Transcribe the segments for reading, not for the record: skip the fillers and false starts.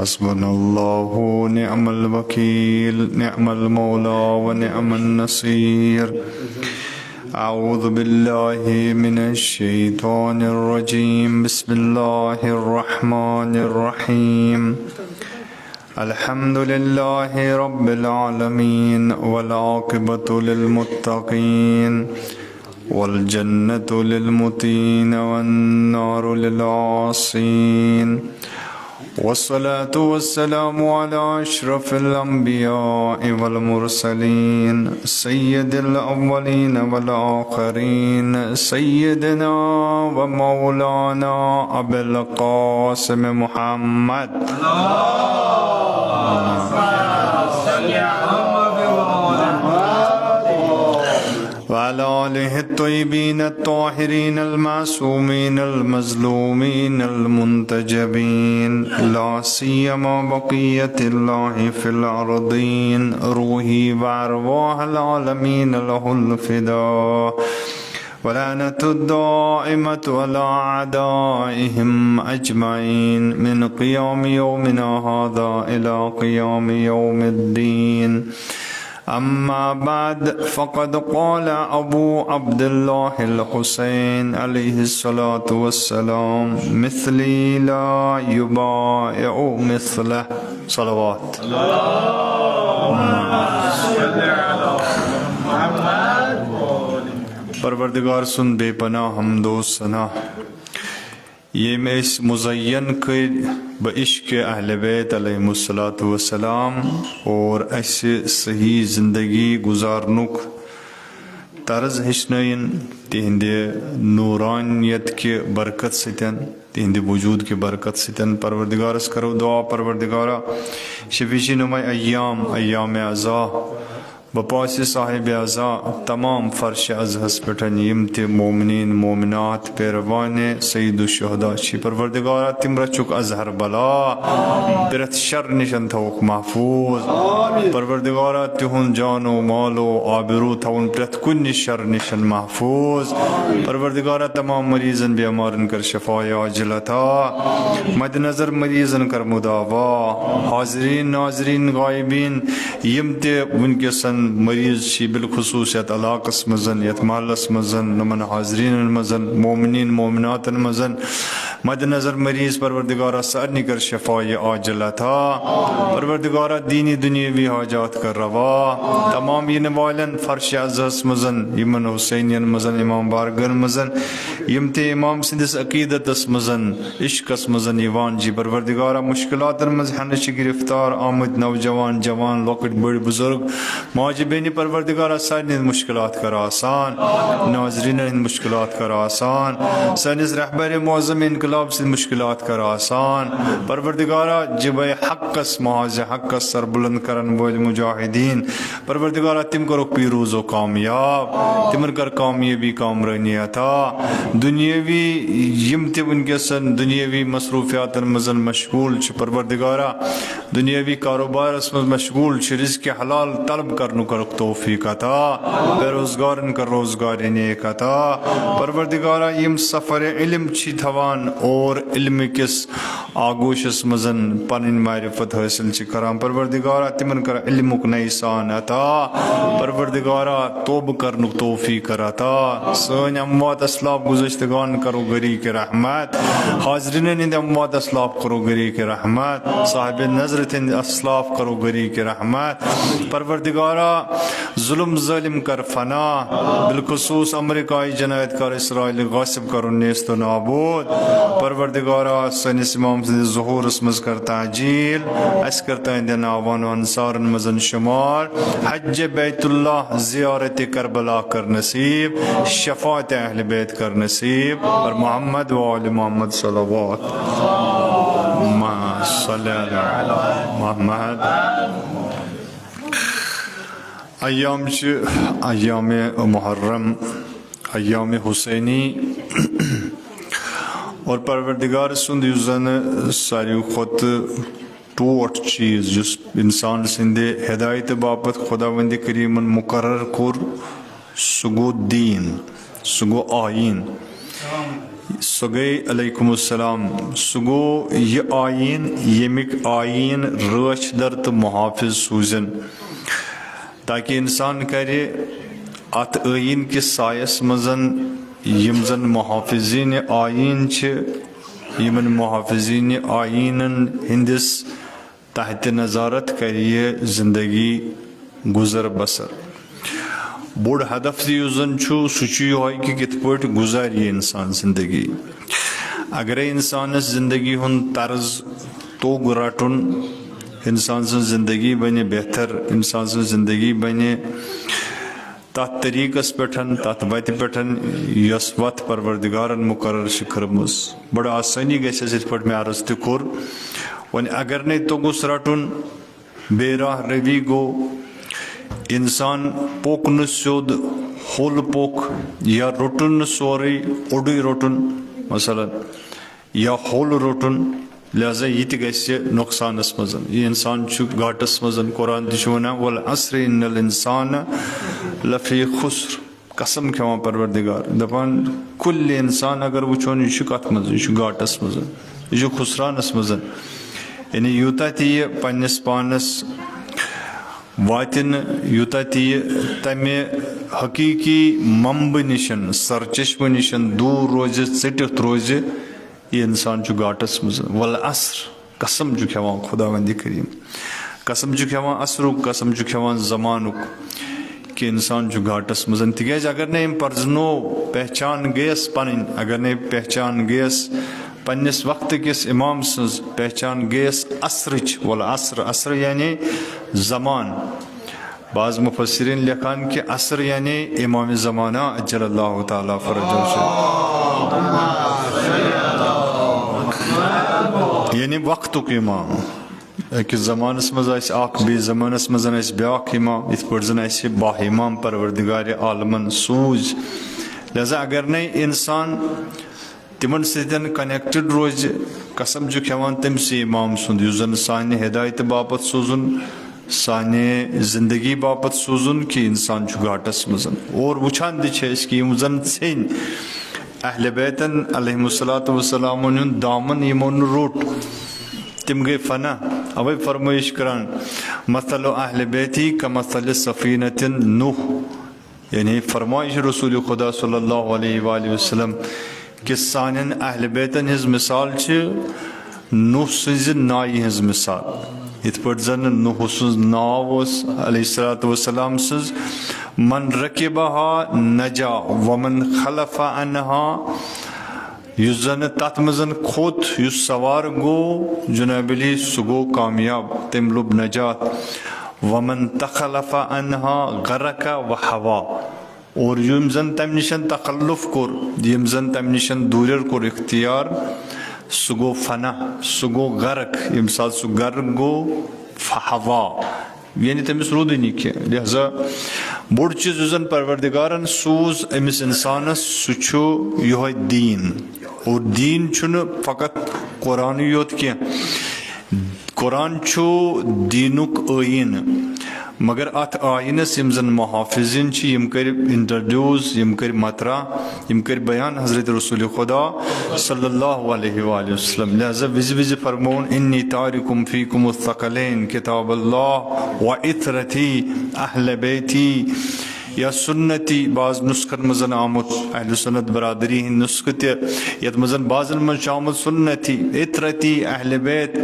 حسبنا الله ونعم الوكيل، نعم المولى ونعم النصير. أعوذ بالله من الشيطان الرجيم. بسم الله الرحمن الرحيم. الحمد لله رب العالمين، والعاقبة للمتقين، والجنة للمتقين، والنار للعاصين. والصلاة والسلام على أشرف الأنبياء والمرسلين، سيد الأولين والآخرين، سيدنا ومولانا أبي القاسم محمد وعلى آله الطيبين الطاهرين المعصومين المظلومين المنتجبين، لا سيما بقية الله في الأرضين. روحي وأرواح العالمين له الفداء، ولعنة الدائمة على أعدائهم أجمعين من قيام يومنا هذا إلى قيام يوم الدين. أما بعد، فقد قال أبو عبد الله الحسين عليه الصلاة والسلام: مثلي لا يبايع مثله. صلوات. پروردگار سن بے پناہ حمد و ثنا، یہ میں اس مزین کر بعشق اہل بیت علیہم الصلاۃ والسلام اور اس صحیح زندگی گزارنک طرز ہچنائن تہند نورانیت کے برکت ستن، تہند وجود کے برکت ستن. پروردگارس کرو دعا، پروردگارا شفیع نما ایام عزا بپاس صاحب اعضا تمام فرش ازہس پٹھن یم تہ مومنین مومنات پیروان سید الشہداء چھ. پروردگارا تم رچک ازہر بلا پرت شر نشن تھوک محفوظ. پروردگارا تہن جان و مال و آبرو تھون پرت کن شر نشن محفوظ. پروردگارا تمام مریضن بیمارن کر شفا عاجل عطا، مد نظر مریضن کر مداوا. حاضرین ناظرین غائبین یم تہ ونکسن مریض چھ بالخصوص یت علاقس مزن، یت محلس مزن، نمن حاضرین مزن، مومنین مومنات مزن مد نظر مریض، پروردگارا سارنی کر شفاء عاجل عطا. پروردگارا دینی دنیاوی حاجات کر روا. تمام ین والن فرش عزت مزن، یمن حسینین مزن، امام بارگن مزن، یم تے امام سندس عقیدت مزن، عشقس مزن یوان جی. پروردگارا مشکلات مز ہنچ گرفتار آمد نوجوان جوان لوکٹ بڑ بزرگ ماجی بینی، پروردگارا سارنی مشکلات کر آسان، ناظرین مشکلات کر آسان، سانس رہبر معظم انقلاب سے مشکلات کر آسان. پروردگارا جب حقس محاذ حقس سر بلند کرن وول مجاہدین، پروردگارا تم کرو پیروز و کامیاب، تمن کر کامیابی کامرانی عطا. دنیاوی یم تہ ونکسن دنیاوی مصروفیات مزن مشغول چھ، پروردگارا دنیاوی کاروبارس مز مشغول چھ، رزق حلال طلب کرنو کرک توفیق عطا، بے روزگارن کر روزگار نیک عطا. پروردگارا یم سفر علم چھ تھوان اور علم کس آگوشس مزن پنن معرفت حاصل چھ کران، پروردگارا تمن کر علمک نیسان عطا. پروردگارا توب کرنک توفیق عطا. سن اموات اسلاف گزشتگان کرو گری کے رحمت، حاضرین ہند اموات اسلاف کرو گری کے رحمت، صاحب نظرت ہند اسلاف کرو گری کے رحمت. پروردگارا ظلم ظالم کر فنا، بالخصوص امریکائی جنایت کار اسرائیل غاصب کرو نیست و نابود. پروردگارا سنس امام سے ظہور اسمز کر تعجیل، اس کرتا اندن آوان و انصار مزن شمار، حج بیت اللہ زیارت کربلا کر نصیب، شفاعت اہل بیت کر نصیب. اور محمد و آل محمد صلوات. صلی اللہ علیہ محمد. ایام ایام محرم، ایام حسینی، اور پروردگار سند یوزن ساری خود ٹوٹ چیز جس انسان سندے ہدایت باپت خداوند کریم مقرر کر سگو دین، سگو آئین. سۄ گٔے علیکم السلام سُہ گوٚو یہِ آیٖن ییٚمیُک آیٖن رٲچھ در تہٕ محافظ سوٗزِن تاکہِ اِنسان کرِ اَتھ ٲیٖن کِس سایس منٛز یِم زن محافظیٖنہِ آیٖن چھِ یِمن محافظیٖنہِ آیٖنن ہٕنٛدِس تحتِ نظارت کرِ یہِ زندگی گُزر بسر بوٚڑ ہدف تہِ یُس زن چھُ سُہ چھُ یِہوے کہِ کِتھ پٲٹھۍ گُزارِ یہِ انسان زندگی اگرے انسانس زندگی ہُنٛد طرز توٚگ رٹُن انسان سٕنٛز زندگی بنہِ بہتر انسان سٕنٛز زندگی بنہِ تتھ طریٖقس پٮ۪ٹھ تتھ وتہِ پٮ۪ٹھ یۄس وتھ پروردگارن مُقرر چھِ کٔرمٕژ بڑٕ آسٲنی گژھٮ۪س یِتھ پٲٹھۍ مےٚ عرض تہِ کوٚر وۄنۍ اگر نے توٚگُس رٹُن بے راہ روی گوٚو انسان پوٚک نہٕ سیوٚد ہوٚل پوٚک یا روٚٹُن نہٕ سورُے اوٚڑُے روٚٹُن مثلاً یا ہوٚل روٚٹُن لہٰذا یہِ تہِ گژھِ نۄقصانس منٛز یہِ انسان چھُ گاٹس منٛز قرآن تہِ چھُ ونان والعصر ان الانسان لفی خسر قسم کھٮ۪وان پروردگار دپان کُلہِ انسان اگر وٕچھون یہِ چھُ کتھ منٛز یہِ چھُ گاٹس منٛز یہِ چھُ خسرانس منٛز یعنی یوٗتاہ تہِ یہِ پننس پانس واتہِ نہٕ یوٗتاہ تہِ یہِ تمہِ حقیٖقی منبہٕ نِشن سرچشمہٕ نِشن دوٗر روزِ ژٔٹِتھ روزِ یہِ انسان چھُ گاٹس منٛز والعصر قسم چھُ کھٮ۪وان خۄدا وندِ کریٖم قسم چھُ کھٮ۪وان عصرُک قسم چھُ کھٮ۪وان زمانُک کہِ انسان چھُ گاٹس منٛز تِکیٛازِ اگر نے أمۍ پرزنو پہچان گٔیس پنٕنۍ اگر نے پہچان گٔیس پننس وقتہٕ کِس امام سٕنٛز پہچان گٔیس عصرٕچ والعصر عصر یعنی زمان بعض مفسریٖن لیکھان کہِ عصر یعنی امامِ زمانہ اجل اللہ تعالیٰ فرجہ یعنی وقتُک امام أکِس زمانس منٛز آسہِ اکھ بیٚیِس زمانس منٛز آسہِ بیٛاکھ امام یِتھ پٲٹھۍ زن اسہِ با امام پروردگارِ عالمن سوٗزۍ لہٰذا اگر نے انسان تِمن سۭتۍ کنیکٹڈ روزِ قسم چھُ کھٮ۪وان تٔمسٕے امام سُنٛد یُس زن سانہِ ہدایتہٕ باپتھ سوٗزُن سانہِ زندگی باپتھ سوٗزُن کہِ انسان چھُ گاٹس منٛز اور وٕچھان تہِ چھِ أسۍ کہِ یِم زن ژھیٚنۍ اہلِ بیتن علیہم الصلاۃ وسلامن ہُنٛد دامن یِمو نہٕ روٚٹ تِم گٔے فنا اوے فرمٲیش کران مثل اہلِ بیتی کمثل سفیٖنۃ نوح یعنی فرمٲیش رسول خدا صلی اللہ علیہ وآلہ وسلم کہِ سانٮ۪ن اہلِ بیتن ہٕنٛز مِثال چھِ نوح سٕنٛزِ نایہِ ہٕنٛز مِثال یِتھ پٲٹھۍ زن نوح سٕنٛز ناو اوس علیہ الصلاۃ وسلام سٕنٛز من رقبہا نجا ومن خلف عنہا یُس زن تتھ منٛز کھوٚت یُس سوار گوٚو جناب علی سُہ گوٚو کامیاب تٔمۍ لوٚب نجات ومن تخلف عنہا غرق وحوا اور یِم زن تمہِ نِش تخلُف کوٚر یِم زن تمہِ نِش دوٗریر کوٚر اختیار سُہ گوٚو فنا سُہ گوٚو غرق ییٚمہِ ساتہٕ سُہ غرق گوٚو فحوا یعنی تٔمِس روٗدٕے نہٕ کینٛہہ لہٰذا بوٚڑ چیٖز یُس زن پروردگارن سوٗز أمِس انسانس سُہ چھُ یِہوے دیٖن اور دیٖن چھُنہٕ فقط قرآنٕے یوت کینٛہہ قرآن چھُ دیٖنُک ٲیٖنہٕ مگر اتھ آیٖنس یِم زن محافظیٖن چھِ یِم کٔرۍ انٹرڈیوٗس یِم کٔرۍ مطرح یِم کٔرۍ بیان حضرت رسول خدا صلی اللہ علیہ وآلہ وسلم لہٰذا وِزِ وِزِ فرمووُن انی تارکم فیکم الثقلین کتاب اللہ و اطرتی اہل بیتی یا سنتی بعض نسخن منٛز آمُت اہلِ سنت برادری ہٕنٛدۍ نسخہٕ تہِ یتھ منٛز بعضن منٛز چھُ آمُت سنتی اطرتی اہلِ بیت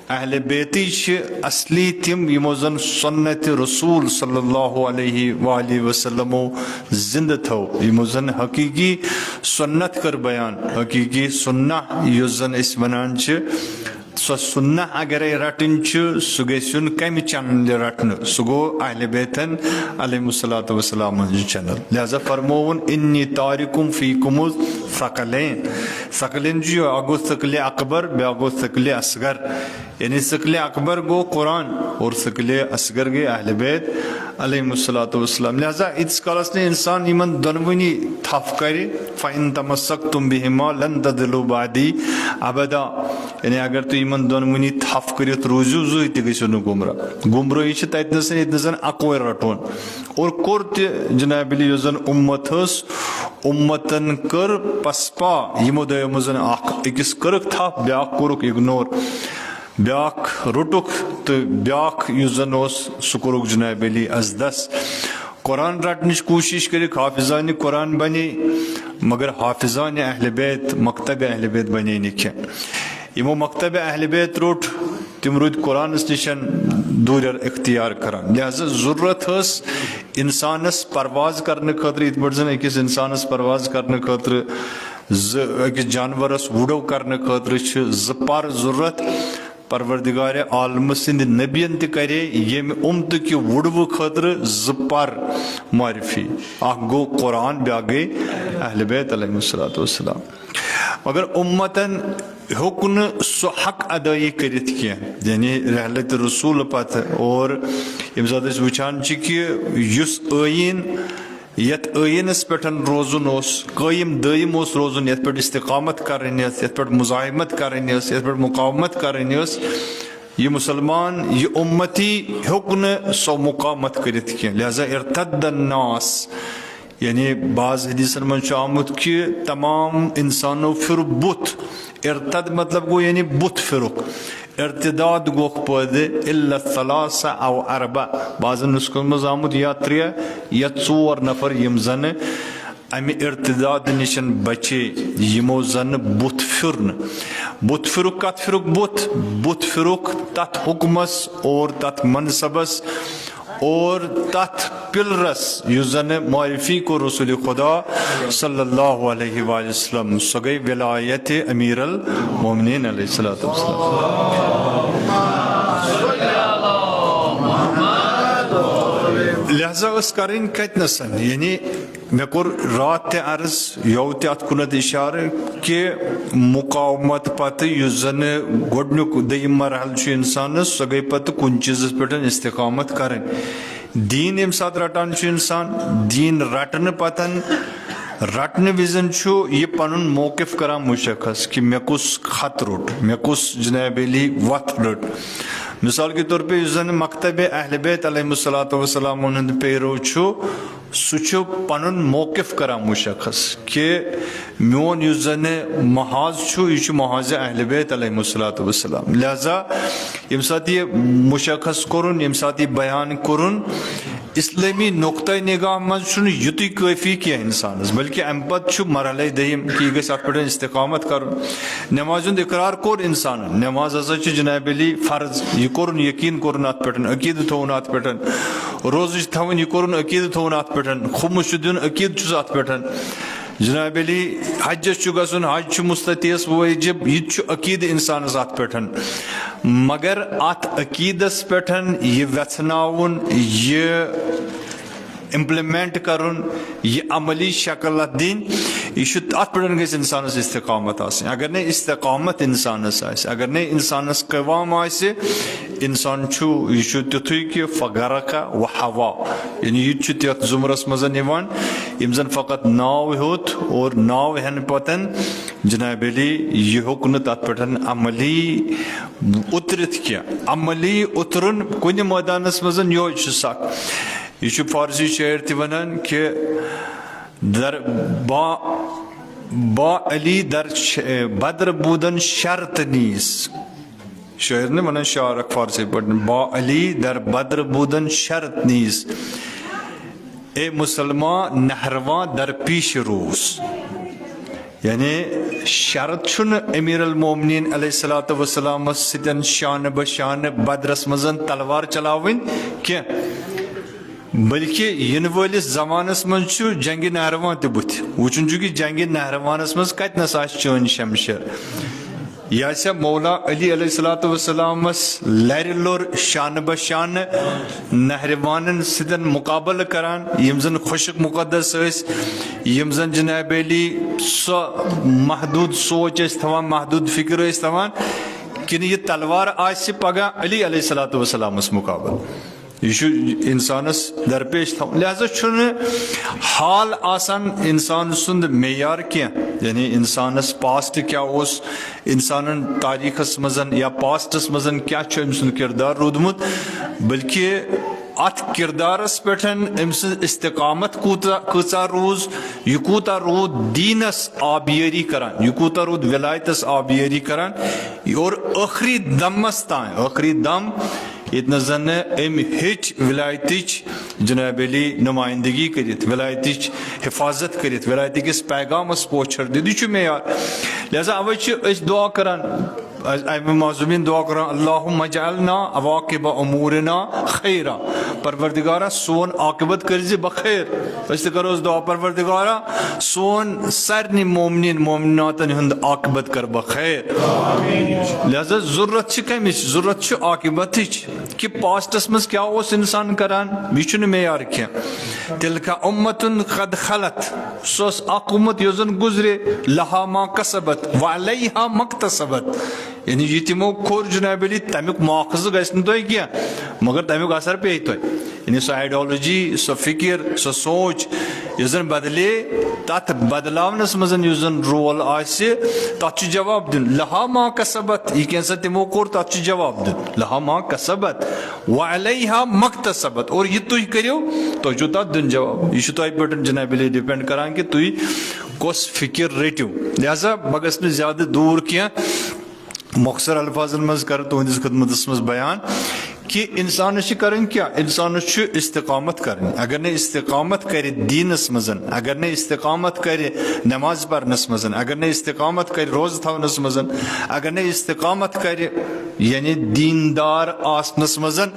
اہلِ بیتی چھِ اصلی تِم یِمو زن سنتِ رسوٗل صلی اللہ علیہ وآلہ وسلمو زندٕ تھٲو یِمو زن حقیٖقی سنت کٔر بیان حقیٖقی سُنہ یُس زن أسۍ ونان چھِ سۄ سُنہ اگرے رٹٕنۍ چھِ سُہ گژھِ یُن کمہِ چنلہِ رٹنہٕ سُہ گوٚو اہلِ بیتن علیہم الصلاۃ وسلام ہٕنٛزِ چنل لہٰذا فرمووُن انی تارکم فیکم الثقلین ثقلین چھُ یہِ اکھ گوٚو ثقلِ اکبر بیاکھ گوٚو ثقلِ اصغر یعنی ثقلِ اکبر گوٚو قرآن اور ثقلِ اصغر گٔے اہلِ بیت علیہم الصلاۃ وسلام لہٰذا ییٖتِس کالس نہٕ انسان یِمن دۄنوٕنی تھپھ کرِ فإن تمسکتم بہما لن تضلوا بعدی ابدا یعنی اگر تُہۍ یِمن دۄنوٕنی تھپھ کٔرِتھ روٗزِو زٕہٕنۍ تہِ گٔژھِو نہٕ گمراہ گمرٲہی چھِ تتہِ ییٚتہِ نس اکوے رٹون اور کوٚر تہِ جناب علی یۄس زن اُمت ٲس اُمتن کٔر پسپا یمو دۄیو منٛز اکھ أکِس کٔرٕکھ تھپھ بیٛاکھ کوٚرُکھ اِگنور بیٛاکھ روٚٹُکھ تہٕ بیٛاکھ یُس زن اوس سُہ کوٚرُکھ جناب علی ازدس قرآن رٹنٕچ کوٗشِش کٔرِکھ حافظانہِ قرآن بنے مگر حافظانہِ اہلِ بیت مکتبِ اہلِ بیت بنے نہٕ کینٛہہ یِمو مکتبِ اہلِ بیت روٚٹ تِم روٗدۍ قرآنس نِش دوٗریر اختیار کران لہذا ضروٗرت ٲس انسانس پرواز کرنہٕ خٲطرٕ یِتھ پٲٹھۍ زن أکِس انسانس پرواز کرنہٕ خٲطرٕ أکِس جانورس وُڈو کرنہٕ خٲطرٕ چھِ زٕ پر ضروٗرت پروردگارِ عالمہٕ سٕنٛدِ نبین تہِ کرے ییٚمہِ تہٕ کہِ وُڈوٕ خٲطرٕ زٕ پر معرفی اکھ گوٚو قرآن بیٛاکھ گٔے اہلِ بیت علیہم الصلوۃ والسلام مگر اُمتن ہیوٚک نہٕ سُہ حق ادٲیی کٔرِتھ کینٛہہ یعنی رحلتِ رسوٗل پتہٕ اور ییٚمہِ ساتہٕ أسۍ وٕچھان چھِ کہِ یُس ٲیٖن یتھ ٲیٖنس پٮ۪ٹھ روزُن اوس قٲیِم دٲیِم اوس روزُن یتھ پٮ۪ٹھ استقامت کرٕنۍ ٲس یتھ پٮ۪ٹھ مُزاحمت کرٕنۍ ٲس یتھ پٮ۪ٹھ مقامت کرٕنۍ ٲس یہ مسلمان یہ امتی ہیوٚک نہٕ سۄ مقامت کٔرِتھ کینٛہہ لہذا ارتد الناس یعنی بعض حدیثن منٛز چھُ آمُت کہِ تمام انسانو پھِر بُتھ ارتد مطلب گوٚو یعنی بُتھ پھِرُکھ ارتداد گوٚکھ پٲدٕ الا ثلاثہ او اربع بعضن نُسخن منٛز آمُت یا 3 یا 4 نفر یِم زنہٕ امہِ ارتداد نِش بچے یِمو زنہٕ بُتھ پھِر نہٕ بُتھ پھِرُکھ کتھ پھِرُکھ بُتھ پھِرُکھ تتھ حُکمس اور تتھ منصبس اور تتھ پلرس یُس زنہٕ معرفی کوٚر رسول خدا صلی اللہ علیہ وآلہ وسلم سۄ گٔے ولایتِ امیر المومنین علیہ الصلوۃ والسلام لہذا ٲس کرٕنۍ کتنس یعنی مےٚ کوٚر راتھ تہِ عرض یوٕ تہِ اتھ کُنتھ اشارٕ کہِ مقامت پتہٕ یُس زنہٕ گۄڈنیُک دوٚیِم مرحلہٕ چھُ انسانس سۄ گٔے پتہٕ کُنہِ چیٖزس پٮ۪ٹھ استقامت کرٕنۍ دیٖن ییٚمہِ ساتہٕ رٹان چھُ انسان دیٖن رٹنہٕ پتہٕ رٹنہٕ وِزِ چھُ یہِ پنُن موقف کران مُشخص کہِ مےٚ کُس خط روٚٹ مےٚ کُس جناب علی وتھ رٔٹ مثال کے طور پہ یُس زن مکتبِ اہلِ بیت علیہم الصلوۃ والسلامن ہُنٛد پیرو چھُ سُہ چھُ پنُن موقف کران مُشخص کہِ میون یُس زنہٕ محاذ چھُ یہِ چھُ محاذِ اہلِ بیت علیہم الصلوۃ والسلام لہذا ییٚمہِ ساتہٕ یہِ مُشخص کوٚرُن ییٚمہِ ساتہٕ یہِ بیان کوٚرُن اسلٲمی نۄقطۂ نگاہ منٛز چھُنہٕ یُتُے کٲفی کینٛہہ انسانس بلکہِ امہِ پتہٕ چھُ مرحلے دوٚیِم کہِ یہِ گژھِ اتھ پٮ۪ٹھ استقامت کرُن نٮ۪مازِ ہُنٛد اقرار کوٚر انسانن نٮ۪ماز ہسا چھُ جناب علی فرض یہِ کوٚرُن یقیٖن کوٚرُن اتھ پٮ۪ٹھ عقیٖدٕ تھووُن اتھ پٮ۪ٹھ روزٕ چھِ تھاوٕنۍ یہِ کوٚرُن عقیٖدٕ تھووُن اتھ پٮ۪ٹھ خُمُس چھُ دیُن عقیٖدٕ چھُس اتھ پٮ۪ٹھ جناب علی حجس چھُ گژھُن حج چھُ مُستطیعس وٲجب یہِ تہِ چھُ عقیٖدٕ انسانس اتھ پٮ۪ٹھ مگر اتھ عقیٖدس پٮ۪ٹھ یہِ ویژھناوُن یہِ امپلمنٹ کرُن یہِ عملی شکل اتھ دِنۍ یہِ چھُ اتھ پٮ۪ٹھ گژھِ انسانس استقامت آسٕنۍ اگر نہٕ استقامت انسانس آسہِ اگر نہٕ انسانس قوام آسہِ انسان چھُ یہِ چھُ تیُتھُے کہِ فغرق وحوا یعنی یہِ تہِ چھُ تتھ زُمرس منٛز یِوان یِم زن فقط ناو ہیوٚت اور ناو ہٮ۪نہٕ پتہٕ جناب علی یہِ ہیوٚک نہٕ تتھ پٮ۪ٹھ عملی اُترِتھ کینٛہہ عملی اُترُن کُنہِ مٲدانس منٛز یِہوے چھُ سکھ یہ چھُ فارسی شٲعر تہِ ونان کہِ با علی در بدر بوٗدن شرط نیٖز شٲعر نہٕ ونان شعر اکھ فارسی پٲٹھۍ با علی در بدر بوٗدن شرط نیٖز اے مسلمان نہرواں در پیش روز یعنی شرط چھُنہٕ امیر المومنین علیہ الصلوۃ والسلامس سۭتۍ شانہٕ بہ شانہٕ بدرس منٛز تلوار چلاوٕنۍ کینٛہہ بلکہِ یِنہٕ وٲلِس زمانس منٛز چھُ جنگہِ نہرواں تہِ بُتھِ وٕچھُن چھُ کہِ جنگہِ نہرواںس منٛز کتنس آسہِ چٲنۍ شمشیر یہِ آسیا مولا علی علیہ الصلوۃ والسلامس لرِ لوٚر شانہٕ بہ شانہٕ نہروانن سۭتۍ مُقابلہٕ کران یِم زن خۄشک مُقدس ٲسۍ یِم زن جناب علی سۄ محدوٗد سونٛچ ٲسۍ تھاوان محدوٗد فکر ٲسۍ تھاوان کِنہٕ یہِ تلوار آسہِ پگاہ علی علیہ الصلوۃ والسلامس مُقابل یہ چھُ انسانس درپیش تھاوُن لہذا چھُنہٕ حال آسان انسان سُنٛد معیار کینٛہہ یعنی انسانس پاسٹ کیاہ اوس انسانن تاریٖخس منٛز یا پاسٹس منٛز کیاہ چھُ أمۍ سُنٛد کردار روٗدمُت بلکہِ ات کردارس پہ ام سن استقامت کۭژاہ روز یہ کوٗتاہ روٗد دیٖنس آبیٲری کران یہ کوٗتاہ روٗد ولایتس آبیٲری کران اور ٲخری دمس تام ٲخری دم ییٚتہِ زن ام ہیٚچ ولایتٕچ جناب علی نمائندگی کرتھ ولایتٕچ حفاظت کرتھ ولایتہِ کِس پیغامس پوچھر دِتھ یہ چھُ معیار لہذا اوے چھِ أسۍ دعا کران امہ معصومین دعا کران اللہم اجعلنا عواقب امورنا خیرا پروردگارا سون عاقبت کرزِ بخیر أسۍ تہِ کرو دعا پروردگارا سون سارنٕے مومنین مومناتن ہُنٛد عاقبت کر بخیر لہذا ضرورت چھِ کمِچ ضرورت چھِ عاقبتٕچ کہ پاسٹس منٛز کیاہ اوس انسان کران یہِ چھُنہٕ معیار کینٛہہ تلکا امتن قد خلت سۄ ٲس اکھ اُمت یۄس زن گُزرے لہا ما کسبت وعلیہا مکتسبت یعنی یہ تمو کور جناب علی تمیک مواخذ گژھِ نہٕ تۄہہِ کینٛہہ مگر تمیک اثر پیٚیہِ تۄہہِ یعنی سۄ آیڈیالوجی سۄ فکر سۄ سونچ یُس زن بدلے تتھ بدلاونس منٛز یُس زن رول آسہِ تتھ چھُ جواب دیُن لہا ما کسبت یہ کینٛژھا تمو کوٚر تتھ چھُ جواب دیُن لہا ما کسبت وعلیہا مکتسبت اور یہ تُہۍ کٔرِو تۄہہِ چھُو تتھ دیُن جواب یہ چھُ تۄہہِ پٮ۪ٹھ جناب علی ڈپینڈ کران کہ تُہۍ کۄس فکر رٔٹِو لہذا بہٕ گژھٕ نہٕ زیادٕ دوٗر کینٛہہ مختصر الفاظن مز کر تہندس خدمتس مز بیان کہ انسانس کرن کیا انسانس استقامت کرن اگر نے استقامت کر دینس مزن اگر نے استقامت کر نماز پرنس مزن اگر نے استقامت کر روز تھونس مزن اگر نے استقامت کر یعنی دیندار آسنس مزن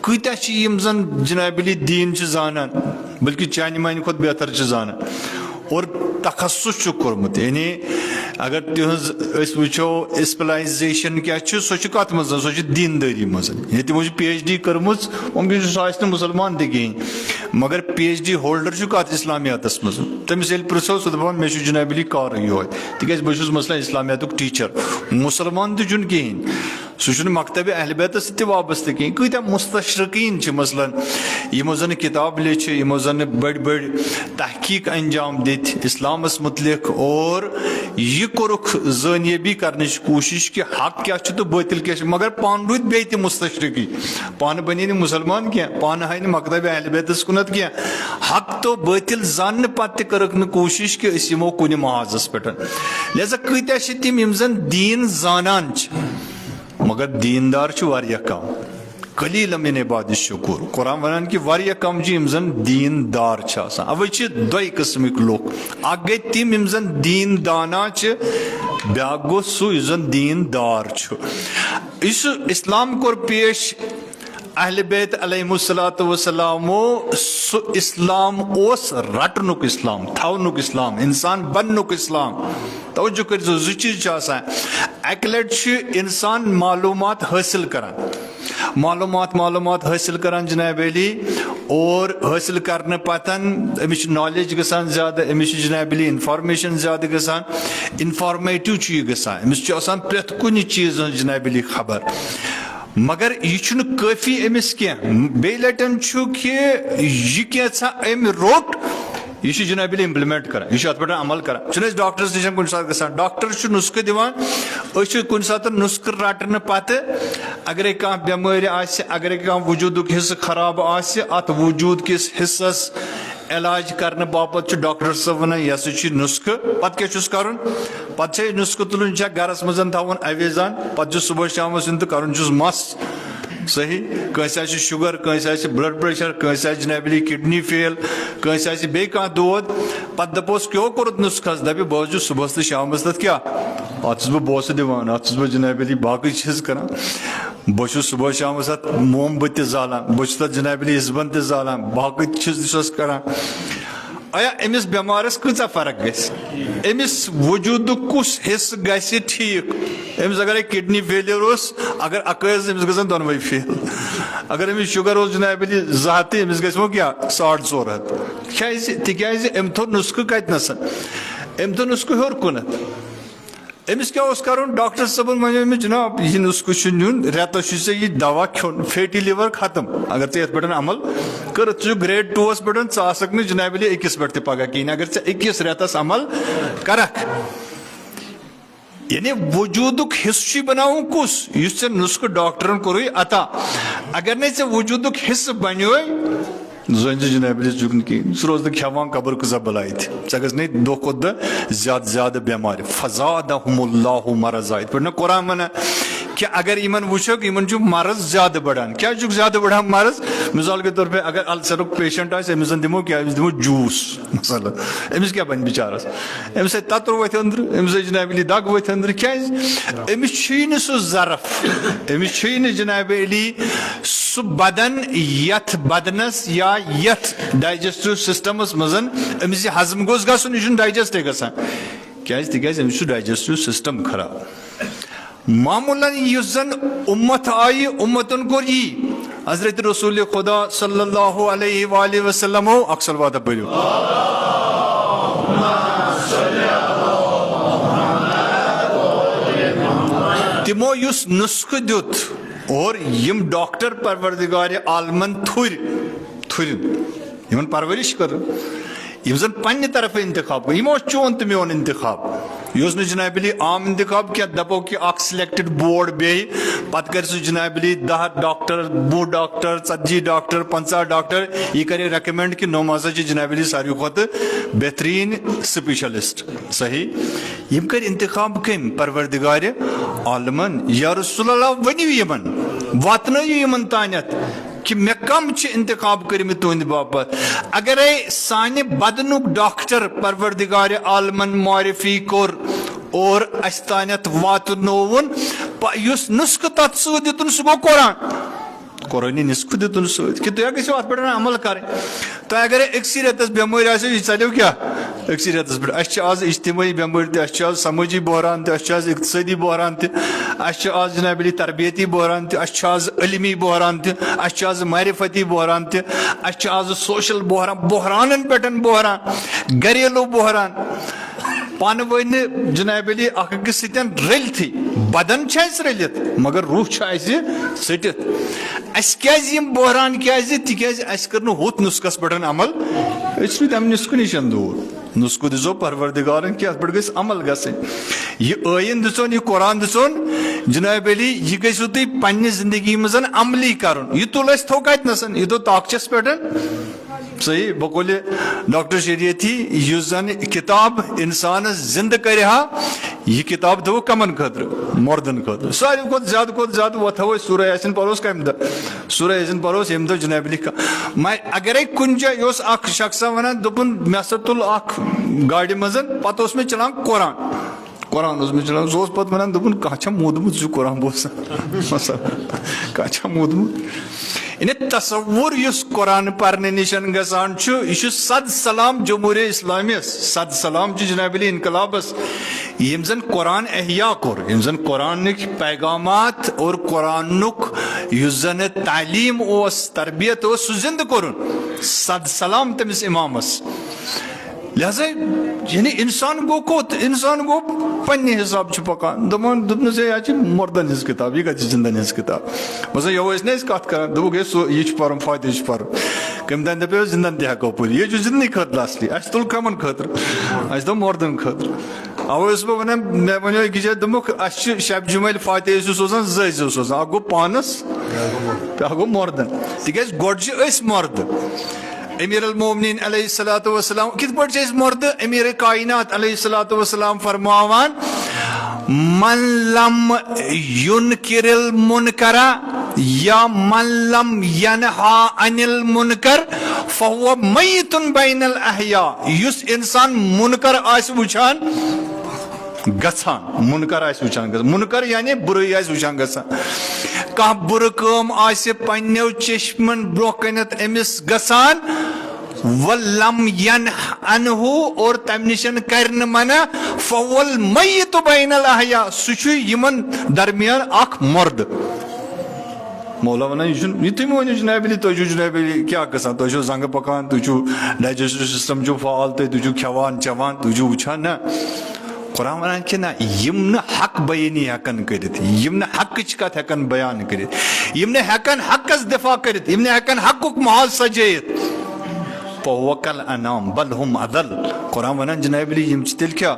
کتیا یم زن جناب علی دین زانان بلکہ چانہ مانہ کھت بہتر زانان اور تخصص کورمت یعنی اگر تہذ وچو اسپلائزیشن کیا سو کت مز سو دینداری مز یعنی تمو پی ایچ ڈی کرمز ممکن سہ مسلمان تہ کہین مگر پی ایچ ڈی ہولڈر کت اسلامیاتس مز تمس یل پرژھو سہ دپان مے جناب علی کار یہ تکیاز بہ چھس مثلا اسلامیاتک ٹیچر مسلمان تہ چھُنہٕ کہین سہ مکتب اہل بیتس سۭتۍ تہِ وابستہ کہین کۭتیاہ مستشرقین مثلاً یمو زن کتاب لیچھ یمو زن بڑ بڑ تحقیق انجام دِتھ اسلامس متعلق اور یہ کورُکھ زٲنیٲبی کرنٕچ کوٗشش کہ حق کیا چھُ تہٕ باطل کیا چھُ مگر پانہٕ روٗدۍ بیٚیہِ تہِ مستشرقی پانہٕ بنے نہٕ مُسلمان کینٛہہ پانہٕ ہاے نہٕ مکتب اہل بیتس کُنتھ کینٛہہ حق تو باطل زاننہٕ پتہٕ تہِ کٔرٕکھ نہٕ کوٗشش کہ أسۍ یِمو کُنہِ محاذس پٮ۪ٹھ لہذا کۭتیاہ چھِ تِم یِم زن دیٖن زانان چھِ مگر دیندار چھُ واریاہ کم قلیل من عباد الشکور قرآن ونان کہ واریاہ کم یم زن دیندار چھ آسان اوے چھ دوئی قسمک لوگ اکھ گئی تم یم زن دین دانا چھ بیاکھ گو سُہ یُس زن دیندار چھ یُس اسلام کور پیش اہل بیت علیہم الصلوۃ والسلامو سُہ اسلام اوس رٹنُک اسلام تھاونُک اسلام انسان بننُک اسلام توجہ کٔرزیو زٕ چیٖز چھِ آسان اکہِ لٹہِ چھُ انسان معلوٗمات حٲصِل کران معلوٗمات حٲصِل کران جناب علی اور حٲصِل کرنہٕ پتہٕ أمِس چھِ نالیج گژھان زیادٕ أمِس چھِ جناب علی انفارمیشن زیادٕ گژھان انفارمیٹِو چھُ یہِ گژھان أمِس چھُ آسان پرٛٮ۪تھ کُنہِ چیٖز ہٕنٛز جناب علی خبر مگر یہ چھُنہٕ کٲفی أمِس کینٛہہ بیٚیہِ لٹٮ۪ن چھُ کہِ یہِ کینٛژھا أمۍ روٚٹ یہ جناب علی امپلمنٹ کران یہ ات پہ عمل کران چھُنہٕ أسۍ ڈاکٹرس نِش کُنہِ ساتہٕ گژھان ڈاکٹر چھُ نُسخہٕ دِوان أسۍ چھِ کُنہِ ساتہٕ نُسخہٕ رٹنہٕ پتہٕ اگرے کانٛہہ بٮ۪مٲرۍ آسہِ اگرے کانٛہہ وجوٗدُک حصہٕ خراب آسہِ اتھ وجوٗد کِس حصس علاج کرنہٕ باپتھ چھُ ڈاکٹر صٲب ونان یہِ ہسا چھُ نُسخہٕ پتہٕ کیاہ چھُس کرُن پتہٕ چھِ نُسخہٕ تُلُن چھا گرس منٛز تھاوُن اویزان پتہٕ چھُ صبحس شامس یُن تہٕ کرُن چھُس مس صحیح کٲنٛسہِ آسہِ شُگر کٲنٛسہِ آسہِ بلڈ پریشر کٲنٛسہِ آسہِ جناب علی کڈنی فیل کٲنٛسہِ آسہِ بیٚیہِ کانٛہہ دود پتہٕ دپوس کیٛاہ کوٚرُتھ نُسخس دپہِ بہٕ حظ چھُس صبحس تہٕ شامس تتھ کیٛاہ اتھ چھُس بہٕ بوسہٕ دِوان اتھ چھُس بہٕ جناب علی باقٕے چیٖز کران بہٕ چھُس صبحس شامس اتھ موم بٔتہِ زالان بہٕ چھُس تتھ جناب علی اِسبن تہِ زالان باقٕے چھُس کران ایا أمِس بٮ۪مارس کۭژاہ فرق گژھِ أمِس وجوٗدُک کُس حصہٕ گژھِ ٹھیٖک أمِس اگرے کڈنی فیلیر اوس اگر اکٲے ٲس أمِس گژھن دۄنوے فیل اگر أمِس شُگر اوس جناب علی 200 تہٕ أمِس گژھِ وۄنۍ کیٛاہ 450 کیٛازِ تِکیٛازِ أمۍ تھوٚو نُسخہٕ کتنسن أمۍ تھوٚو نُسخہٕ ہیوٚر کُنتھ أمِس کیٛاہ اوس کرُن ڈاکٹر صٲبن ونیو أمِس جناب یہِ نُسخہٕ چھُ نیُن رٮ۪تس چھُے ژےٚ یہِ دوا کھیوٚن فیٹی لِور ختم اگر ژےٚ یتھ پٮ۪ٹھ عمل کٔرٕتھ ژٕ چھُکھ گریڈ 2 پٮ۪ٹھ ژٕ آسکھ نہٕ جناب علی أکِس پٮ۪ٹھ تہِ پگہہ کِہینۍ اگر ژےٚ أکِس رٮ۪تس عمل کرکھ یعنی وجودک حصہ بناؤ کس اس نسخہ ڈاکٹرن کوری عطا اگر نے ژے وجودک حصہ بنو زن جناب چکن کہین سہ روز کھیوان قبر کسا بلائی ثے گھس نہیں دہ کھت دہ زیادہ زیادہ بیمار فزادہم اللہ مرضا ات پہ قرآن ونان کہ اگر یمن وچھوک یمن چھ مرض زیادہ بڑھان کیا چھ زیادہ بڑھان مرض مثال کے طور پہ اگر السرک پیشنٹ آئے امس دمو کیا امس دمو جوس مثلا امس کیا بن بچارس امس تتر وتھ اندر امس جناب علی دگ وتھ اندر کیا امس چھ نہ سہ ظرف امس چھ نہ جناب علی سہ بدن یتھ بدنس یا یتھ ڈائجسٹو سسٹمس مزن امس یہ ہضم گوس گژھن یہ ڈائجسٹے گژھان کیاز تکیاز امس چھ ڈائجسٹو سسٹم خراب معمولاً یس زن امت آئی امتن کور یہ حضرت رسول خدا صلی اللہ علیہ وآلہ وسلم اکثر وعدہ پڑھو تمو یس نسخہ دیت اور یم ڈاکٹر پروردگار عالمن یمن پرورش کر یم زن پنہ طرف انتخاب کر یمو چون تو میون انتخاب یہ نا جناب علی عام انتخاب کیا دپو کہ اخ سلیکٹڈ بورڈ بی پتہ کر سہ جناب علی 10 ڈاکٹر 20 ڈاکٹر 40 ڈاکٹر 50 ڈاکٹر یہ کرے ریکمینڈ کہ نو ہسا جناب علی ساروی کھت بہترین سپیشلسٹ صحیح یم کر انتخاب کم پروردگار عالمن یا رسول اللہ ونیو یمن واتنٲیِو یمن تانیت کہ مے کم انتخاب کرمت تہند باپت اگر سانہ بدنک ڈاکٹر پروردگار عالمن معرفی کور اور اس تانیت واتنوون یس نسخہ تت ست دتن سہ گو قرآنی نسخہ دتن ست کہ تھی گھو ات پہ عمل کریں تہ اگر اکسی ریتس بیمار آسو یہ چلو کیا اکسی ریتس پہ اس آز اجتماعی بیمار تہ اس آز سمٲجی بحران تہ اس آز اقتصادی بحران تہ اس آز جناب علی تربیتی بحران تہ اس آز علمی بحران تہ اس آز معرفتی بحران تہ اس آز سوشل بحران بحرانن پہ بحران گھریلو بحران پان ون جناب علی اخ أکس سۭتۍ رلتھی بدن رلت مگر روح ژٔٹِتھ اس کیازِ یم بحران کیازِ تکیازِ اس کر نہٕ ہُتھ نسخس پٮ۪ٹھ عمل أسۍ چھِ تمہِ نسخہٕ نِش دوٗر نسخہٕ دِژو پروردگارن کہ اتھ پٮ۪ٹھ گژھِ عمل گژھٕنۍ یہ ٲیٖن دِژون یہ قرآن دِژون جناب علی یہ گژھِو تُہۍ پننہِ زندگی منٛز عملی کرُن یہ تُل اسہِ تھوٚو کتنس یہ تھوٚو طاقچس پٮ۪ٹھ صحیح بقول ڈاکٹر شریعتی یس زن کتاب انسان زندہ کرہا یہ کتاب تھو کمن خاطر مردن خاطر ساروی کھت زیادہ وہ تھو سورہ یاسین پروس کم دہ سورہ یاسین پروس یم دہ جناب علی اگر کن جائے یہ اخ شخصا ونان دپن مے سا تل اخ گاڑی مزن پتہ اس میں چلان قرآن اس میں چلان سہ پتہ ونان دپن کانٛہہ چھا مودمت ژٕ قرآن بوزان کانٛہہ چھا مودمت یعنی تصور اس قرآن پرنے نشن گژھان یہ صد سلام جمہوریہ اسلامیہ صد سلام جناب علی انقلابس یم زن قرآن احیا کور یم زن قرآنک پیغامات اور قرآنک یس زن تعلیم اس تربیت اس سہ زندہ کورن صد سلام تمس امامس لہذا یعنی انسان گو کوت انسان گو پنہ حساب پکان دپنس یہ مردن ہز کتاب یہ کتہ زندن ہز کتاب بس یہ نا کت کر دپک یہ پرن فاتح پرن کم دن دپو زندن تہ ہیکو پوری یہ زندگی خاطر اصلی اس تل کمن خاطر اس دو مردن خاطر اوے بہ ونان مے ونو أکِس جایہِ دوٚپمُکھ اَسہِ چھِ شب جُمعہ فاتح ٲسِو سوزان زٕ سوزان اکھ گوٚو پانس بیٛاکھ گوٚو مردن تِکیٛازِ گۄڈٕ چھِ أسۍ مرد امیر المومنین علیہ الصلوۃ والسلام کت پہ مرد امیر کائنات علیہ الصلوۃ والسلام فرماوان من لم ينکر المنکر یا من لم ینہا عن المنکر فهو میت بین الاحیاء یس انسان منکر آس وچھان گژھان منکر آس وچھان گژھان منکر یعنی برائی آس وچھان گژھان کانٛہہ بُرٕ کٲم آسہِ پننیو چشمن برونٛہہ کنیتھ أمس گژھان ولم ینہ عنہ اور تمہ نشن کر نہ منع فهو المیت بین الاحیاء سہ چھُ یمن درمیان اکھ مرد مولا ونان یہ تھی ؤنو جناب علی تُہۍ چھُو جناب علی کیاہ گژھان تُہۍ چھُو زنگہٕ پکان تُہۍ چھُو ڈائجسٹو سسٹم چھُو فعال تُہۍ چھُو کھٮ۪وان چٮ۪وان تُہۍ چھُو وٕچھان نہ قرآن ونان کہ نہ یم نہ حق بیانی ہیکن کرت یم نہ حقچ کت ہیکن بیان کرت یم نہ ہیکن حقس دفاع کرت یم نہ ہیکن حقک محال سجائت فهو کالانعام بل هم اضل قرآن ونان جناب علی یم چھ تیل کیا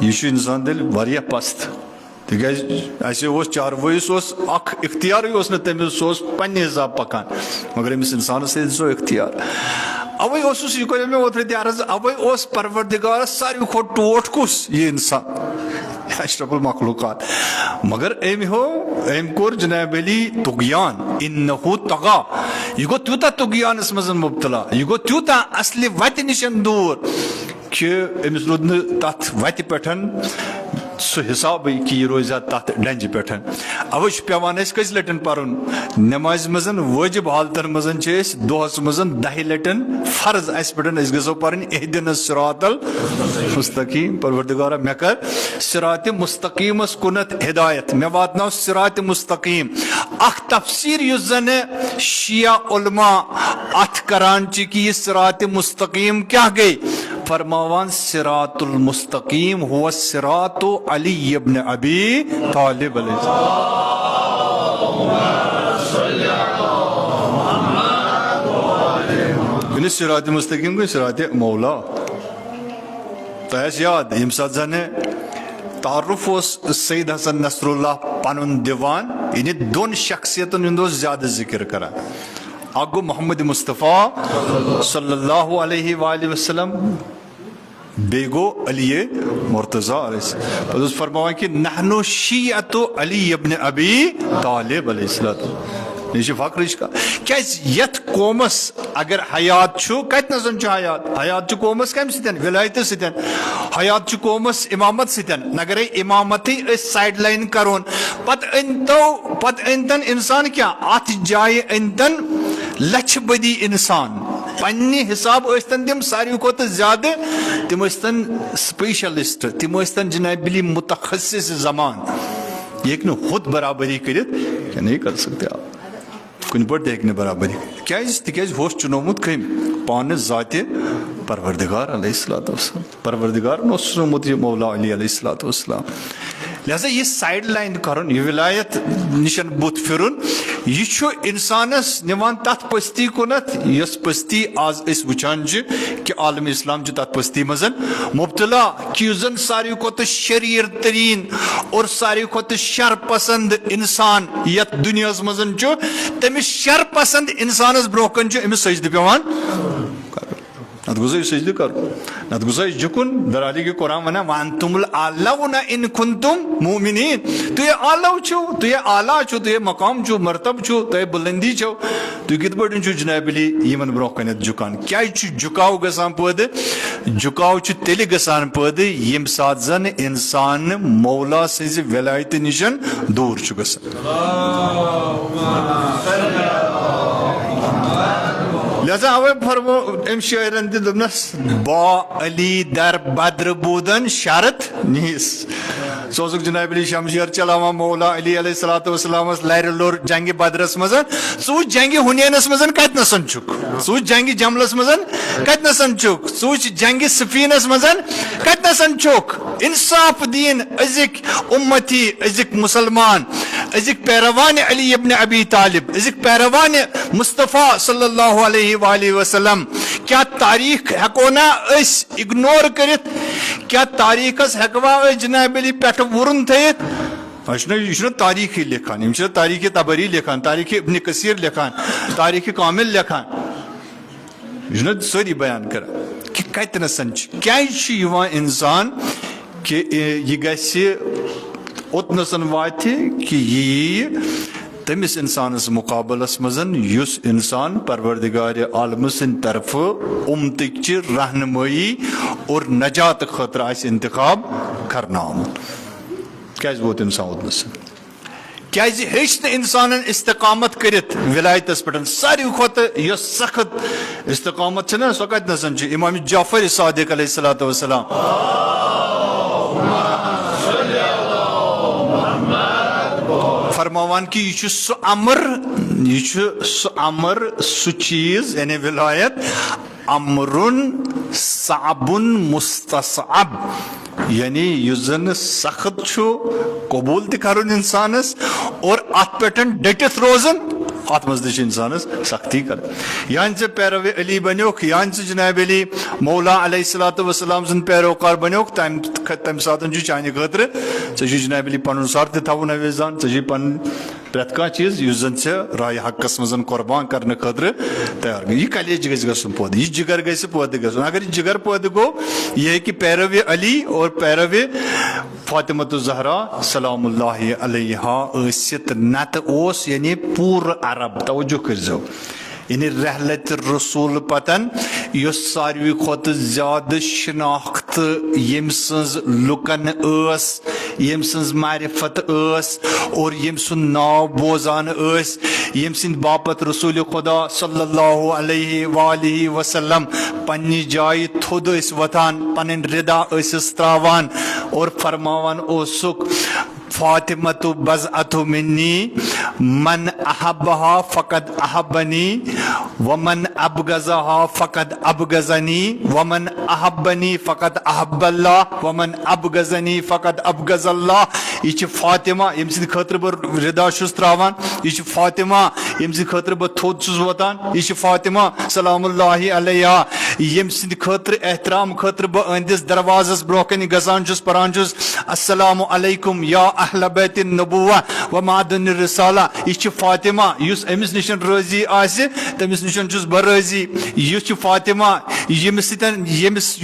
یہ انسان دل واریاہ پست تکیاز ایسے چارویس اخ اختیار تمس سو پنہ حساب پکان مگر امس انسانس سو اختیار اوے یہ کور مے اوترے تہ عرض اوے پروردگار ساروی کھوت ٹوٹ کس یہ انسان اشرف المخلوقات مگر ام کور جناب علی طغیان انہ طغا یہ گو تیوتا طغیانس مز مبتلا یہ گو تیوتا اصل وتہ نشن دور کہ امس رود تت وتہ پہ سہ حساب کہ یہ روزہ تت ڈنجہ پہ اوے پیوان کس لٹن پرن نماز مز واجب حالتن مز دہس مز 10 لٹن فرض اس پہ گھو پرن اہدنا الصراط المستقیم پروردگارا مے کر صراط مستقیمس کنت ہدایت مے واتنو صراط مستقیم اخ تفسیر یس زن شیعہ علماء ات کران کہ یہ صراط مستقیم کیا گئی فرماوان صراط المستقیم هو صراط علی ابن ابی طالب علیہ السلام صراط مستقیم کو صراط مولا تیس یاد یم سات زن تعارف سید حسن نصر اللہ پنن دیوان یعنی دون شخصیتن ہند زیادہ ذکر کران اگو محمد مصطفیٰ صلی اللہ علیہ وآلہ وسلم بیگو علی مرتضی علیہ السلام فرمایا کہ نحنو شیعت علی ابن ابی طالب علیہ السلام یہ فخرش کا کیاز یت قومس اگر حیات چھو کت نزن چھ حیات چھ قومس کم ستن ولایت ستن حیات چھ قومس امامت ستن اگر امامتی اس سائڈ لائن کرون پت انتن انسان کیا ات جائے انتن لچھ بدی انسان پنہ حساب اشتن تم ساروی کھت زیادہ تم اشتن سپیشلسٹ تم اشتن جناب علی متخصص زمان یہ ہیکہ خود برابری کرت کیا نہیں کر سکتے آپ کن پہ ہیکہ برابری تکیاز ہوس چنومت کم پانس ذات پروردگار علیہ السلام پروردگار چنومت یہ مولا علی علیہ السلام لہذا یہ سائڈ لائن کرن یہ ولایت نشن بت پھرن یہ انسانس نوان تت پستی کنت یس پستی آز اس وچان کہ عالم اسلام تت پستی مزن مبتلا کہ زن ساروی کھت شریر ترین اور ساروی کھت شر پسند انسان یت دنیا مزن تمس شر پسند انسانس برو کن امس سجدہ پیوان نت گوزا سجدہ کر نت گوزا جکن در علی کے قرآن ونا وانتم الاعلون ان کنتم مومنین تو یہ اعلی چھو تو یہ اعلی چھو تو یہ مقام چھو مرتب چھو تو یہ بلندی چھو تو کت پٹن چھو جناب علی یمن برو کنت جکان کیا چھ جکاو گسان پد جکاو چھ تیلی گسان پد یم سات زن انسان مولا سز ولایت نشن دور چھ گسان لہذا اوے فرمو ام شاعرن دنس با علی در بدر بودن شرط نیس سوزک جناب علی شمشیر چلاوا مولا علی علیہ السلام لہر لور جنگ بدرس مزن سوچ جنگ ہنینس مزن کت نسن چک سوچ جنگ جملس مزن کت نسن چک سوچ جنگ سفینس مزن کت نسن چک انصاف دین ازک امتی ازک مسلمان ازک پیروان علی ابن ابی طالب ازک پیروان مصطفیٰ صلی اللہ علیہ وآلہ وسلم کیا تاریخ ہکونا اس اگنور کرت کیا تاریخ اس ہکوا جناب علی پیٹھ ورن تھیت یہ تاریخ لکھان یہ تاریخ طبری لکھان تاریخ ابن کثیر لکھان تاریخ کامل لکھان یہ سوری بیان کر کہ کتنسن کیا انسان کہ یہ گھس اوتنسن وات کہ یہ تمس انسانس مقابلس مزن یس انسان پروردگار عالم سن طرف امتک رہنمائی اور نجات خاطر آس انتخاب کرنا آمت کیاز ووت انسان اوتنسن کیاز ہیچ انسان استقامت کرت ولایتس پہ ساروی کھت یس سخت استقامت چھ سو کتنسن امام جعفر صادق علیہ السلام فرماوان کہ یہ سو امر سو چیز یعنی ولایت امرن صعب مستصعب یعنی یہ زن سخت چھو قبول تہ کرن انسانس اور ات پہ ڈٹت روزن ات مز تہ انسانس سختی کر یعنی ژے پیرو علی بنیوک یعنی ژے جناب علی مولا علیہ الصلوۃ والسلام سن پیروکار بنیوک تم سات چانہ خاطر ژے جناب علی پن سر تہ تھون اویزان ژے پن پریت کھانا چیز اس زن رائے حقس مزن قربان کرنے خاطر تیار یہ کلیج گھس گھن پود یہ جگر گھس پود گھن اگر یہ جگر پود گو یہ کہ پیرو علی اور پیرو فاطمۃ الزہرا سلام اللہ علیہا ٲسِتھ نتہٕ اوس یعنی پوٗرٕ عرب توجہ کٔرزیو یعنی رحلت رسول پتن یس ساروی کھوت زیادہ شناخت یم سنز لکن اس یم سنز معرفت اس اور یم سن ناو بوزان اس یم سند باپت رسول خدا صلی اللہ علیہ وآلہ وسلم پنی جائی تھود اس وطان پنن ردا اس تراوان اور فرماوان اوسک فاطمۃ بضعۃ منی من احبها فقد احبنی ومن ابغضها فقد ابغضنی ومن احبنی فقد احب اللہ ومن ابغضنی فقد ابغض اللہ یہ فاطمہ یم سند خاطر بہ ردا چھس تراوان یہ فاطمہ یم سند خاطر بہ تھود چھس واتان یہ فاطمہ سلام اللہ علیہا یم سند خاطر احترام خاطر بہ اندس دروازس برو کن گژھان چھس پران چھس السلام علیکم یا اہل بیت النبوہ و معدن الرسالہ یہ فاطمہ اس امس نشن راضی آسہ تمس نشن چھس بہ راضی یہ فاطمہ یمس امس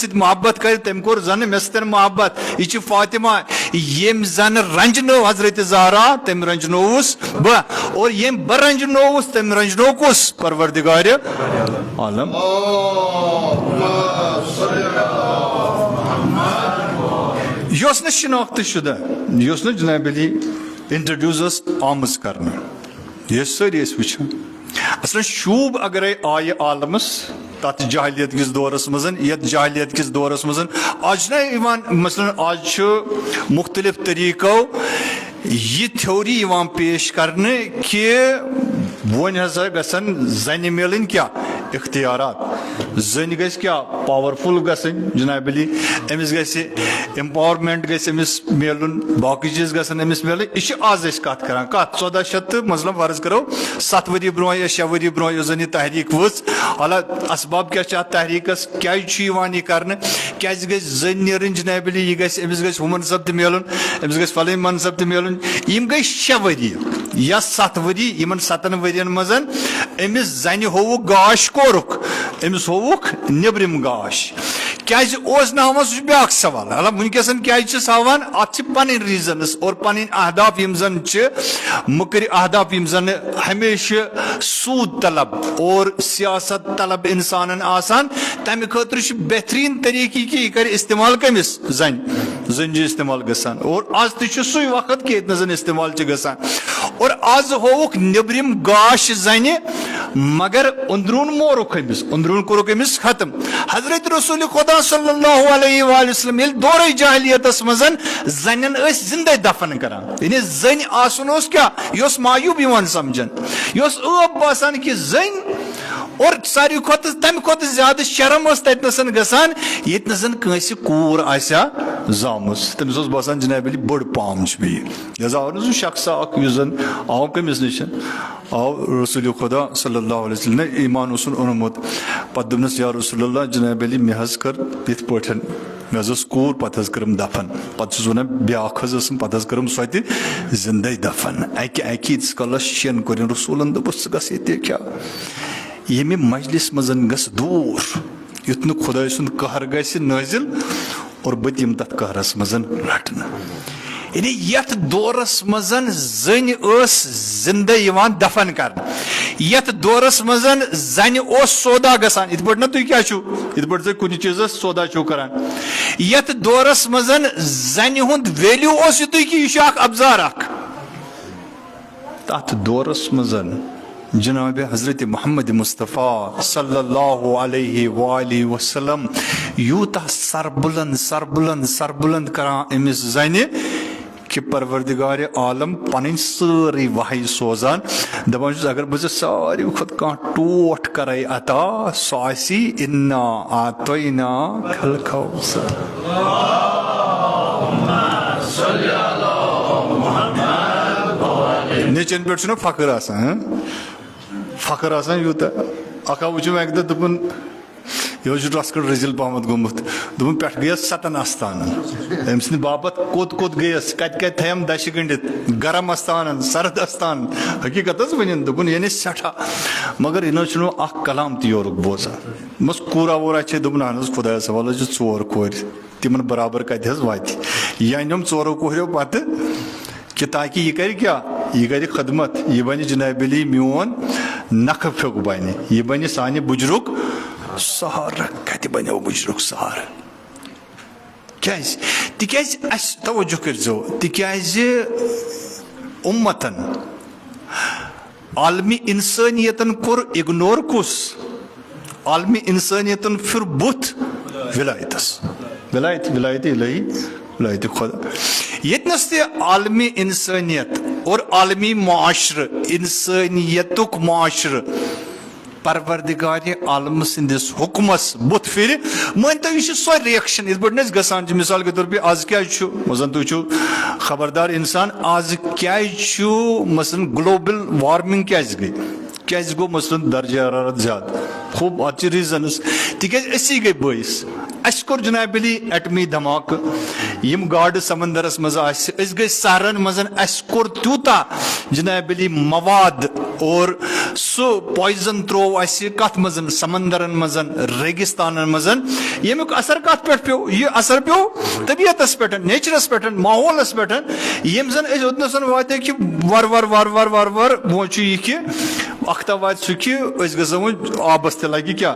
سۭتۍ محبت کر تم کور زن مے سۭتۍ محبت یہ فاطمہ یم زن رنجنو حضرت زہرا تم رنجنوس بہ اور یم بہ رنجنوس تم رنجنو کس پروردگار عالم یس نا شناخت شدہ یس نا جناب علی انٹروڈیوس آمز کرنا یہ ساری وچان اصل شوب اگر آئے عالمس تات جاہلیت کس دورس مزن یت جاہلیت کس دورس مزن آج نا مثلا آج مختلف طریقوں یہ تھیوری یوان پیش کرنے کہ ون ہسا گژھن زنہِ ملن کیا اختیارات زن گژھِ کیا پاورفل گژھن جناب علی امس گژھِ امپاورمنٹ گژھِ امس ملن باقی چیز گژھن امس ملن یہ آز أسۍ کتھ کران کتھ 1400 مثلاً فرض کرو 7 ؤری برونٛہہ یا 6 ؤری برونٛہہ یۄس زن یہ تحریک ؤژھ حالانکہ اسباب کیا اتھ تحریکس کیازِ چھُ یوان یہ کرنہٕ کیازِ گژھِ زٔنۍ نیرٕنۍ جناب علی یہ گژھِ امس گژھِ ہُہ منصب تہِ ملن امس گژھِ فلٲنۍ منصب تہِ ملن یم گٔے 6 ؤری یا 7 ؤری یمن 7 ؤرین منٛز امس زنہِ ہووُکھ گاش کورُکھ امس ہووُکھ نیبرِم گاش کیازِ اوس نہٕ ہاوان سُہ چھُ بیاکھ سوال مطلب ونکیٚسن کیازِ چھِس ہاوان اتھ چھِ پنٕنۍ ریٖزنٕز اور پنٕنۍ اہداف یم زن چھِ مُکرِ اہداف یم زن ہمیشہ سوٗد طلب اور سیاست طلب انسانن آسان تمہِ خٲطرٕ چھُ بہتریٖن طریٖقہٕ کہِ یہِ کرِ استعمال کٔمِس زنہِ چھِ استعمال گژھان اور آز تہِ چھُ سُے وقت کہ ییٚتہِ نس استعمال چھِ گژھان اور آز ہووُکھ نیبرِم گاش زنہِ مگر أنٛدروٗن مورُکھ أمِس أنٛدروٗن کوٚرُکھ أمِس ختم حضرت رسول خدا صلی اللہ علیہ وآلہ وسلم ییٚلہِ دورے جاہلیتس منٛز زنٮ۪ن ٲسۍ زندے دفن کران یعنی زٔنۍ آسُن اوس کیاہ یہِ اوس معیوٗب یِوان سمجھن یہِ اوس عٲب باسان کہِ زٔنۍ اور ساروی کھۄتہٕ تمہِ کھۄتہٕ زیادٕ شرم ٲس تتہِ نسن گژھان ییٚتہِ نسن کٲنٛسہِ کوٗر آسیا زامٕژ تٔمِس اوس باسان جناب علی بٔڑ پام چھِ بیٚیہِ لہذا آو نہٕ سُہ شخصا اکھ یُس زن آو کٔمِس نِش آو رسول خدا صلی اللہ علیہ وسلم ایمان اوسُن اوٚنمُت پتہٕ دوٚپنس یا رسول اللہ جناب علی مےٚ حظ کٔر یِتھ پٲٹھۍ مےٚ حظ ٲس کوٗر پتہٕ حظ کٔرٕم دفن پتہٕ چھُس ونان بیاکھ حظ ٲسٕم پتہٕ حظ کٔرٕم سۄ تہِ زندے دفن اکہِ ییٖتِس کالس شٮ۪ن کوٚرِن رسوٗلن دوٚپُس ژٕ گژھ ییٚتہِ کیٛاہ ییٚمہِ مجلس منٛز گژھ دوٗر یُتھ نہٕ خۄداے سُنٛد قہر گژھِ نٲزِل اور بہٕ دِمہٕ تتھ قہرس منٛز رٹنہٕ یعنی یتھ دورس منٛز زنہِ ٲس زندے یِوان دفن کرنہٕ یتھ دورس منٛز زنہِ اوس سودا گژھان یِتھ پٲٹھۍ نا تُہۍ کیاہ چھُو یِتھ پٲٹھۍ تُہۍ کُنہِ چیٖزس سودا چھُو کران یتھ دورس منٛز زنہِ ہُنٛد ویلیوٗ اوس یِتُے کہِ یہِ چھُ اکھ ابزار اکھ تتھ دورس منٛز جناب حضرت محمد مصطفیٰ صلی اللہ علیہ وآلہ وسلم یوٗتاہ سربلند کران أمِس زنہِ کہ پروردگار عالم پنٕنۍ سٲرٕے وحی سوزان دپان چھُس اگر بہٕ ژےٚ ساروی کھۄتہٕ کانٛہہ ٹوٹھ کرے عطا سۄ آسی اِنا اعطیناکَ الکوثر نیچے بچن پہ فخر آسان فخر آسان یوتا اکا وچھم اک دۄہ دوٚپُن یہ رس کڑ رزل پہمت گومت دن پہ گیس 7 استان ام سند باپت کوت گیس کت کت تھیم دش گنڈت گرم استان سرد استان حقیقت ون دن یہ سٹھا مگر یہ اخ کلام تہ یورک بوزان بس کورا وورا دن اہن خدا سوال 4 کور تمن برابر کت وات یہ انم 4 کوریو پتہ کہ تاکہ یہ کر کیا یہ کر خدمت یہ بن جناب علی میون نکھ پھیوک بن یہ بن سانہ بجرک سہارٕ کتہِ بنیو بجرک سہارٕ کیازِ تِکیازِ اَسہِ توجہ کٔرۍزیو تِکیازِ اُمتن عالمی انسٲنیتن کوٚر اگنور کُس عالمی انسٲنیتن پھِر بُتھ ولایتس ولایت الہی ولایت خدا ییٚتنس تہِ عالمی انسٲنیت اور عالمی معاشرٕ انسٲنیتُک معاشرٕ پروردگار عالم سندس حکمس بت پھر مانتو یہ سو ریئیکشن ات پہ گسان مثال کے طور پہ آز کیا مثلاً تھی خبردار انسان آز کیا مثلاً گلوبل وارمنگ کیا گو مثلاً درجہ حرارت زیادہ خوب ات ریزنز تکیاز اسی گئی باعث اس کور جناب علی ایٹمی دھماکہ یم گاڈ سمندرس مز اس گئی سہرن مزن اس کور تیوتا جناب علی مواد اور سو پوائزن ترو اس کت مزن سمندرن مزن ریگستانن مزن یمیک اثر کت پہ پیو یہ اثر پیو طبیعتس پہ نیچرس پہ ماحولس پہ یم زن اس اتنسن واتے کہ ور ور ور ور ور ور وہ یہ کہ وقتہ وات سہ کہ اس گژھو وۄنۍ آبس تہ لگہِ کیا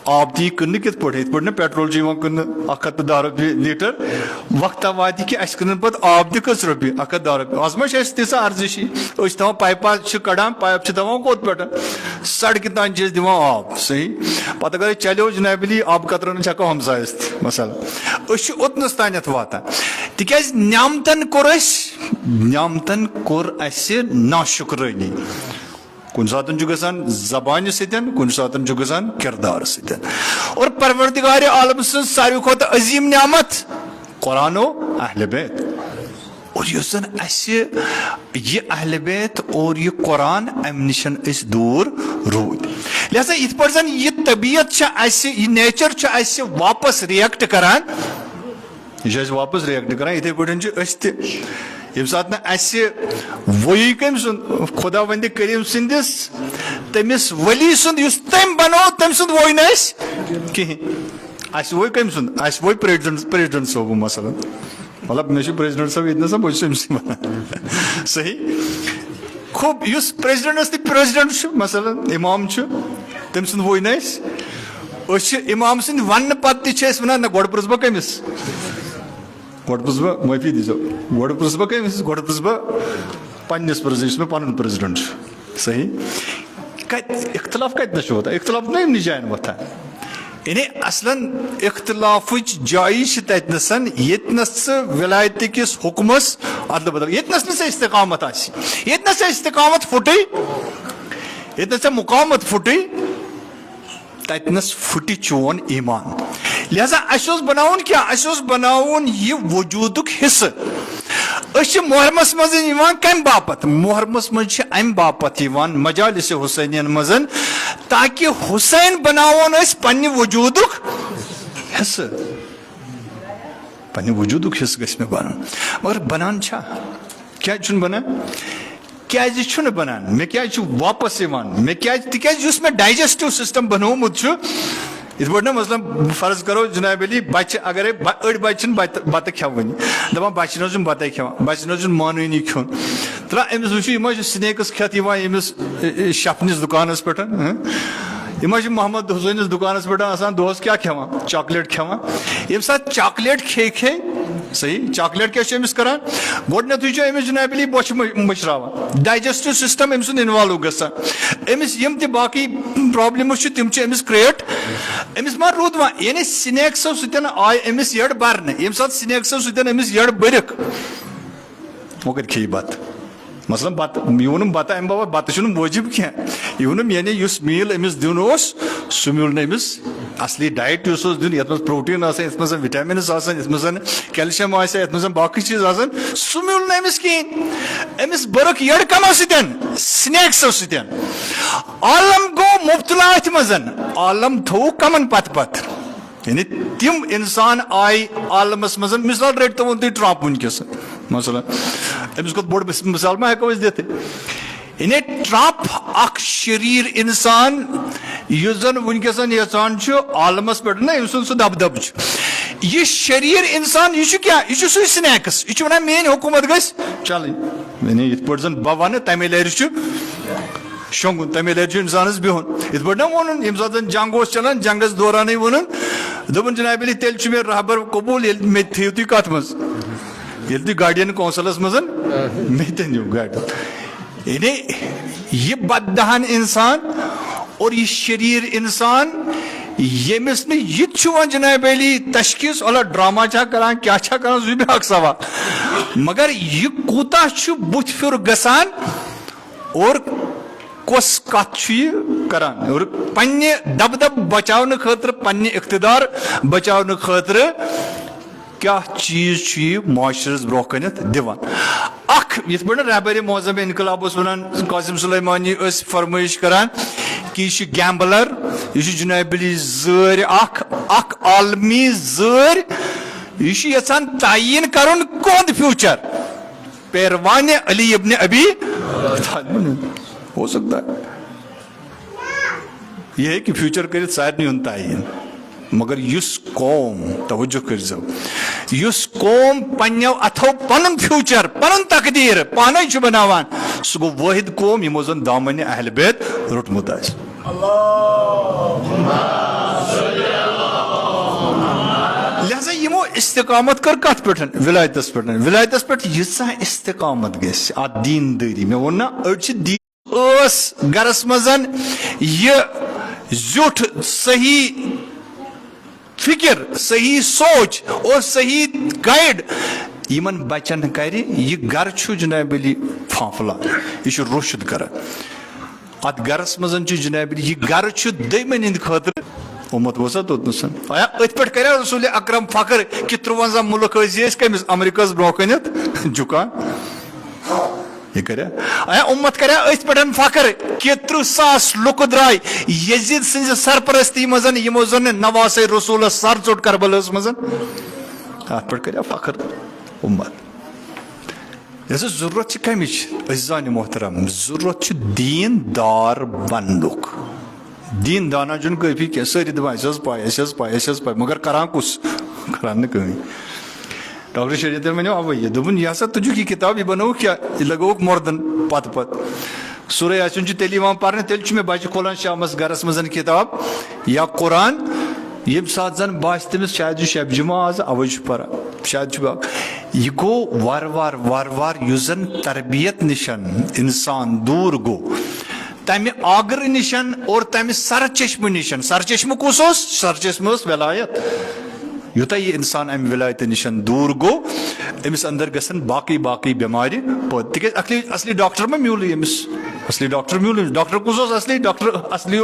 آب تہ کٕننہٕ کِتھ پٲٹھۍ یِتھ پٲٹھۍ نہٕ پیٹرول چھُ یِوان کٕننہٕ 110 رۄپیہِ لیٖٹر وقتہ واتہِ کہِ اَسہِ کٕنن پتہٕ آب تہِ کٔژ رۄپیہِ 110 رۄپیہِ آز ما چھِ اَسہِ تیٖژاہ ارزشی أسۍ چھِ تھاوان پایپہ چھِ کڑان پایپ چھِ دِوان کوٚت پٮ۪ٹھ سڑکہِ تانۍ چھِ أسۍ دِوان آب صحیح پتہٕ اگرے چلیو جناب علی آبہٕ قطرن چھِ ہٮ۪کو ہمسایس تہِ مثلاً أسۍ چھِ اوٚتنس تانٮ۪تھ واتان تِکیازِ نعمتن کوٚر اَسہِ ناشُکرٲنی کُنہِ ساتہٕ چھُ گژھان زبانہِ سۭتۍ کُنہِ ساتہٕ چھُ گژھان کردار سۭتۍ اور پروردگار عالم سٕنٛز ساروی کھۄتہٕ عظیٖم نعمت قرآن و اہل بیت اور یُس زن اسہِ یہِ اہل بیت اور یہِ قرآن امہِ نِش أسۍ دوٗر روٗدۍ لہذا یِتھ پٲٹھۍ زن یہِ طبیعت چھِ اسہِ یہِ نیچر چھُ اسہِ واپس رِیکٹ کران یہ چھُ اسہِ واپس رِیکٹ کران یِتھے پٲٹھۍ چھِ أسۍ تہِ ییٚمہِ ساتہٕ نہٕ اسہِ وۄیی کٔمۍ سُنٛد خدا وندِ کریٖم سٕنٛدِس تٔمِس ولی سُنٛد یُس تٔمۍ بنوو تٔمۍ سُنٛد وۄی نہٕ اسہِ کِہینۍ اسہِ وۄی کٔمۍ سُنٛد اسہِ وۄی پریزڈنٹ صٲبُن مثلاً مطلب مےٚ چھُ پریزڈنٹ صٲب ییٚتنس بہٕ چھُس أمسٕے ونان صحیح خوب یُس پریزڈنٹس تہِ پریزڈنٹ چھُ مثلاً امام چھُ تٔمۍ سُنٛد وۄی نہٕ اسہِ أسۍ چھِ امام سٕنٛدۍ وننہٕ پتہٕ تہِ چھِ أسۍ ونان نہ گۄڈٕ پرٕژھ بہٕ کٔمِس گۄڈٕ پرٕژھ بہٕ معٲفی دیٖزیو گۄڈٕ پرٕژھ بہٕ کٔمِس گۄڈٕ پرٕژھ بہٕ پننِس پرٕژھ یُس مےٚ پنُن پریزڈنٹ چھُ صحیح کتہِ اختلاف کتنس چھُ وۄتھان اختلاف چھُنہ یِمنٕے جاین وۄتھان یعنی اصلاً اختلافٕچ جایہِ چھِ تتنسن ییٚتنس ژٕ ولایتہِ کِس حُکمس ادلہٕ بدل ییٚتنس نہٕ ژےٚ استقامت آسہِ ییٚتنس ژےٚ استقامت پھُٹٕے ییٚتنس ژےٚ مقامت پھُٹٕے تتنس پھُٹہِ چون ایمان لہذا اسہِ اوس بناوُن کیٛاہ اسہِ اوس بناوُن یہِ وجوٗدُک حصہٕ أسۍ چھِ محرمس منٛز یِوان کمہِ باپتھ محرمس منٛز چھِ امہِ باپتھ یِوان مجالس حسینین منٛز تاکہِ حسین بناوون أسۍ پننہِ وجوٗدُک حصہٕ پننہِ وجوٗدُک حصہٕ گژھِ مےٚ بنُن مگر بنان چھا کیازِ چھُنہٕ بنان کیازِ چھُنہٕ بنان مےٚ کیازِ چھُ واپس یِوان مےٚ کیازِ تِکیازِ یُس مےٚ ڈایجسٹو سسٹم بنوومُت چھُ یِتھ پٲٹھۍ نا مثلاً فرض کرو جناب علی بچہِ اگرے أڑۍ بچہِ چھِنہٕ بتہٕ کھٮ۪وٲنی دپان بچہِ نہ حظ چھُنہٕ بتے کھٮ۪وان بچہِ نہ حظ چھُنہٕ مانٲنی کھیوٚن ترٛا أمِس وٕچھِو یِم حظ چھِ سنیکٕس کھٮ۪تھ یِوان ییٚمِس شفنِس دُکانس پٮ۪ٹھ یِم حظ چھِ محمد حُسینِس دُکانس پٮ۪ٹھ آسان دۄہس کیٛاہ کھٮ۪وان چاکلیٹ کھٮ۪وان ییٚمہِ ساتہٕ چاکلیٹ کھے صحیح چاکلیٹ کیٛاہ چھُ أمِس کران گۄڈٕنیتھٕے چھُ أمِس جناب علی بۄچھِ مٔشراوان ڈایجسٹو سسٹم أمۍ سُنٛد اِنوالو گژھان أمِس یِم تہِ باقٕے پرابلمٕز چھِ تِم چھِ أمِس کریٹ أمِس ما روٗد وۄنۍ یعنی سنیکسو سۭتۍ آیہِ أمِس یٔڈ برنہٕ ییٚمہِ ساتہٕ سنیکسو سۭتۍ أمِس یٔڈ بٔرِکھ وۄنۍ کتہِ کھیٚیہِ بتہٕ مثلاً بتہٕ یہِ ووٚنُم بتہٕ امہِ باپتھ بتہٕ چھُنہٕ وٲجِب کینٛہہ یہِ ووٚنُم یعنی یُس میٖل أمِس دیُن اوس سُہ میوٗل نہٕ أمِس اصلی ڈائٹ یس دن یت مز پروٹین آسان یت مز وٹامنز آسان یت مز کیلشیم آسان یت مز باقی چیز آسان سہ مل نہ امس کہین امس برک یڑ کمو سن سنیکسو سن عالم گو مبتلا ات مز عالم تھو کمن پت پت یعنی تم انسان آئی عالمس مز مثال رٹ تو تھی ٹرمپ ونکس مثلا امس کھت بوڑ مثال ما ہیکو دتھ یعنی ٹرمپ اخ شریر انسان اس زن ونکس یژان عالمس پہ نا ام سن سہ دب یہ شریر انسان یہ کیا یہ سہ سنیکس یہ ونان میری حکومت گھس چلن یعنی یت پہ زن بہ ون تمے لر شونگن تمے لر انسانس بہن یت پہ نا ون یم سات جنگ چلان جنگس دوران ون دپن جناب علی تیل مے رہبر قبول یل مے تھیو تھی کت مز یل تھی گارڈین کونسلس مز مے تنیو گاڑی یعنی یہ بددہن انسان اور یہ شریر انسان یمس نا یہ جناب علی تشخیص اللہ ڈرامہ چھا کران کیا چھا کران سہ بیاکھ سوال مگر یہ کوتا بت پھر گسان اور کس کت کران اور پنہ دب بچاؤ خاطر پنہ اقتدار بچاؤ خاطر کیا چیز یہ معاشرس برو کنت دیوان اخ یت پہ رہبر معظم انقلاب ونان قاسم سلیمانی فرمائش کران کہ یہ گیمبلر یہ جناب علی زر اخ عالمی زر یہ یژھان تعین کرن کہد فیوچر پیروان علی ابن ابی طالب ہو سکتا ہے یہ ہے کہ فیوچر کرت سارے ہند تعین مگر اس قوم توجہ کرزو اس قوم پنو اتھو پن فیوچر پن تقدیر پانے بناوان سہ گو واحد قوم یمو زن دامن اہل بیت روٹمت آس لہذا یمو استقامت کر کت پہ ولایتس پہ یژا استقامت گھس ات دین داری مے وون نا اڑ دین گرس مزن یہ زیوٹھ صحیح فکر صحیح سوچ اور صحیح گائیڈ یمن بچن کر یہ گر جناب علی فانفلا یہ روشد کر ات گرس مزن جناب علی یہ گر دمن ہند خاطر امت وسا توتنسن آیا ات پہ کرا رسول اکرم فخر کہ 53 ملک کمس امریکہ برو کنت جھکان یہ کرا آیا امت کرا ات پہ فخر کہ 30,000 لک درائے یزید سن سرپرستی مزن یمو زن نواس رسول سر ژوٹ کربلس مزن ات پہ کرا فخر امت یہ ضرورت کمچ عزیزان محترم ضرورت دین دار بنک دین دانا چھ کافی کی ساری دپان اس پائی مگر کران کس کران نا کہیں ڈاکٹر شریعت ونو اوے دپن یہ ہسا تجھ کی کتاب یہ بنو کیا یہ لگوک مردن پت سورہ یاسین تیل پھر تیل میں بچہ کھولان شامس گرس مزن کتاب یا قرآن یم سات زن باس تمس شاید شب جمعہ آز اوے پران شاید یہ گو وار وار وار وار اس زن تربیت نشن انسان دور گو تمہ آگر نشن اور تمہ سر چشمہ نشن سر چشمہ کس سر چشمہ ولایت یوتہ یہ انسان ام ولایت نشن دور گو امس اندر گھن باقی باقی بیمار تک اصلی ڈاکٹر ما میول امس اصلی ڈاکٹر میول ڈاکٹر کس اصلی ڈاکٹر اصلی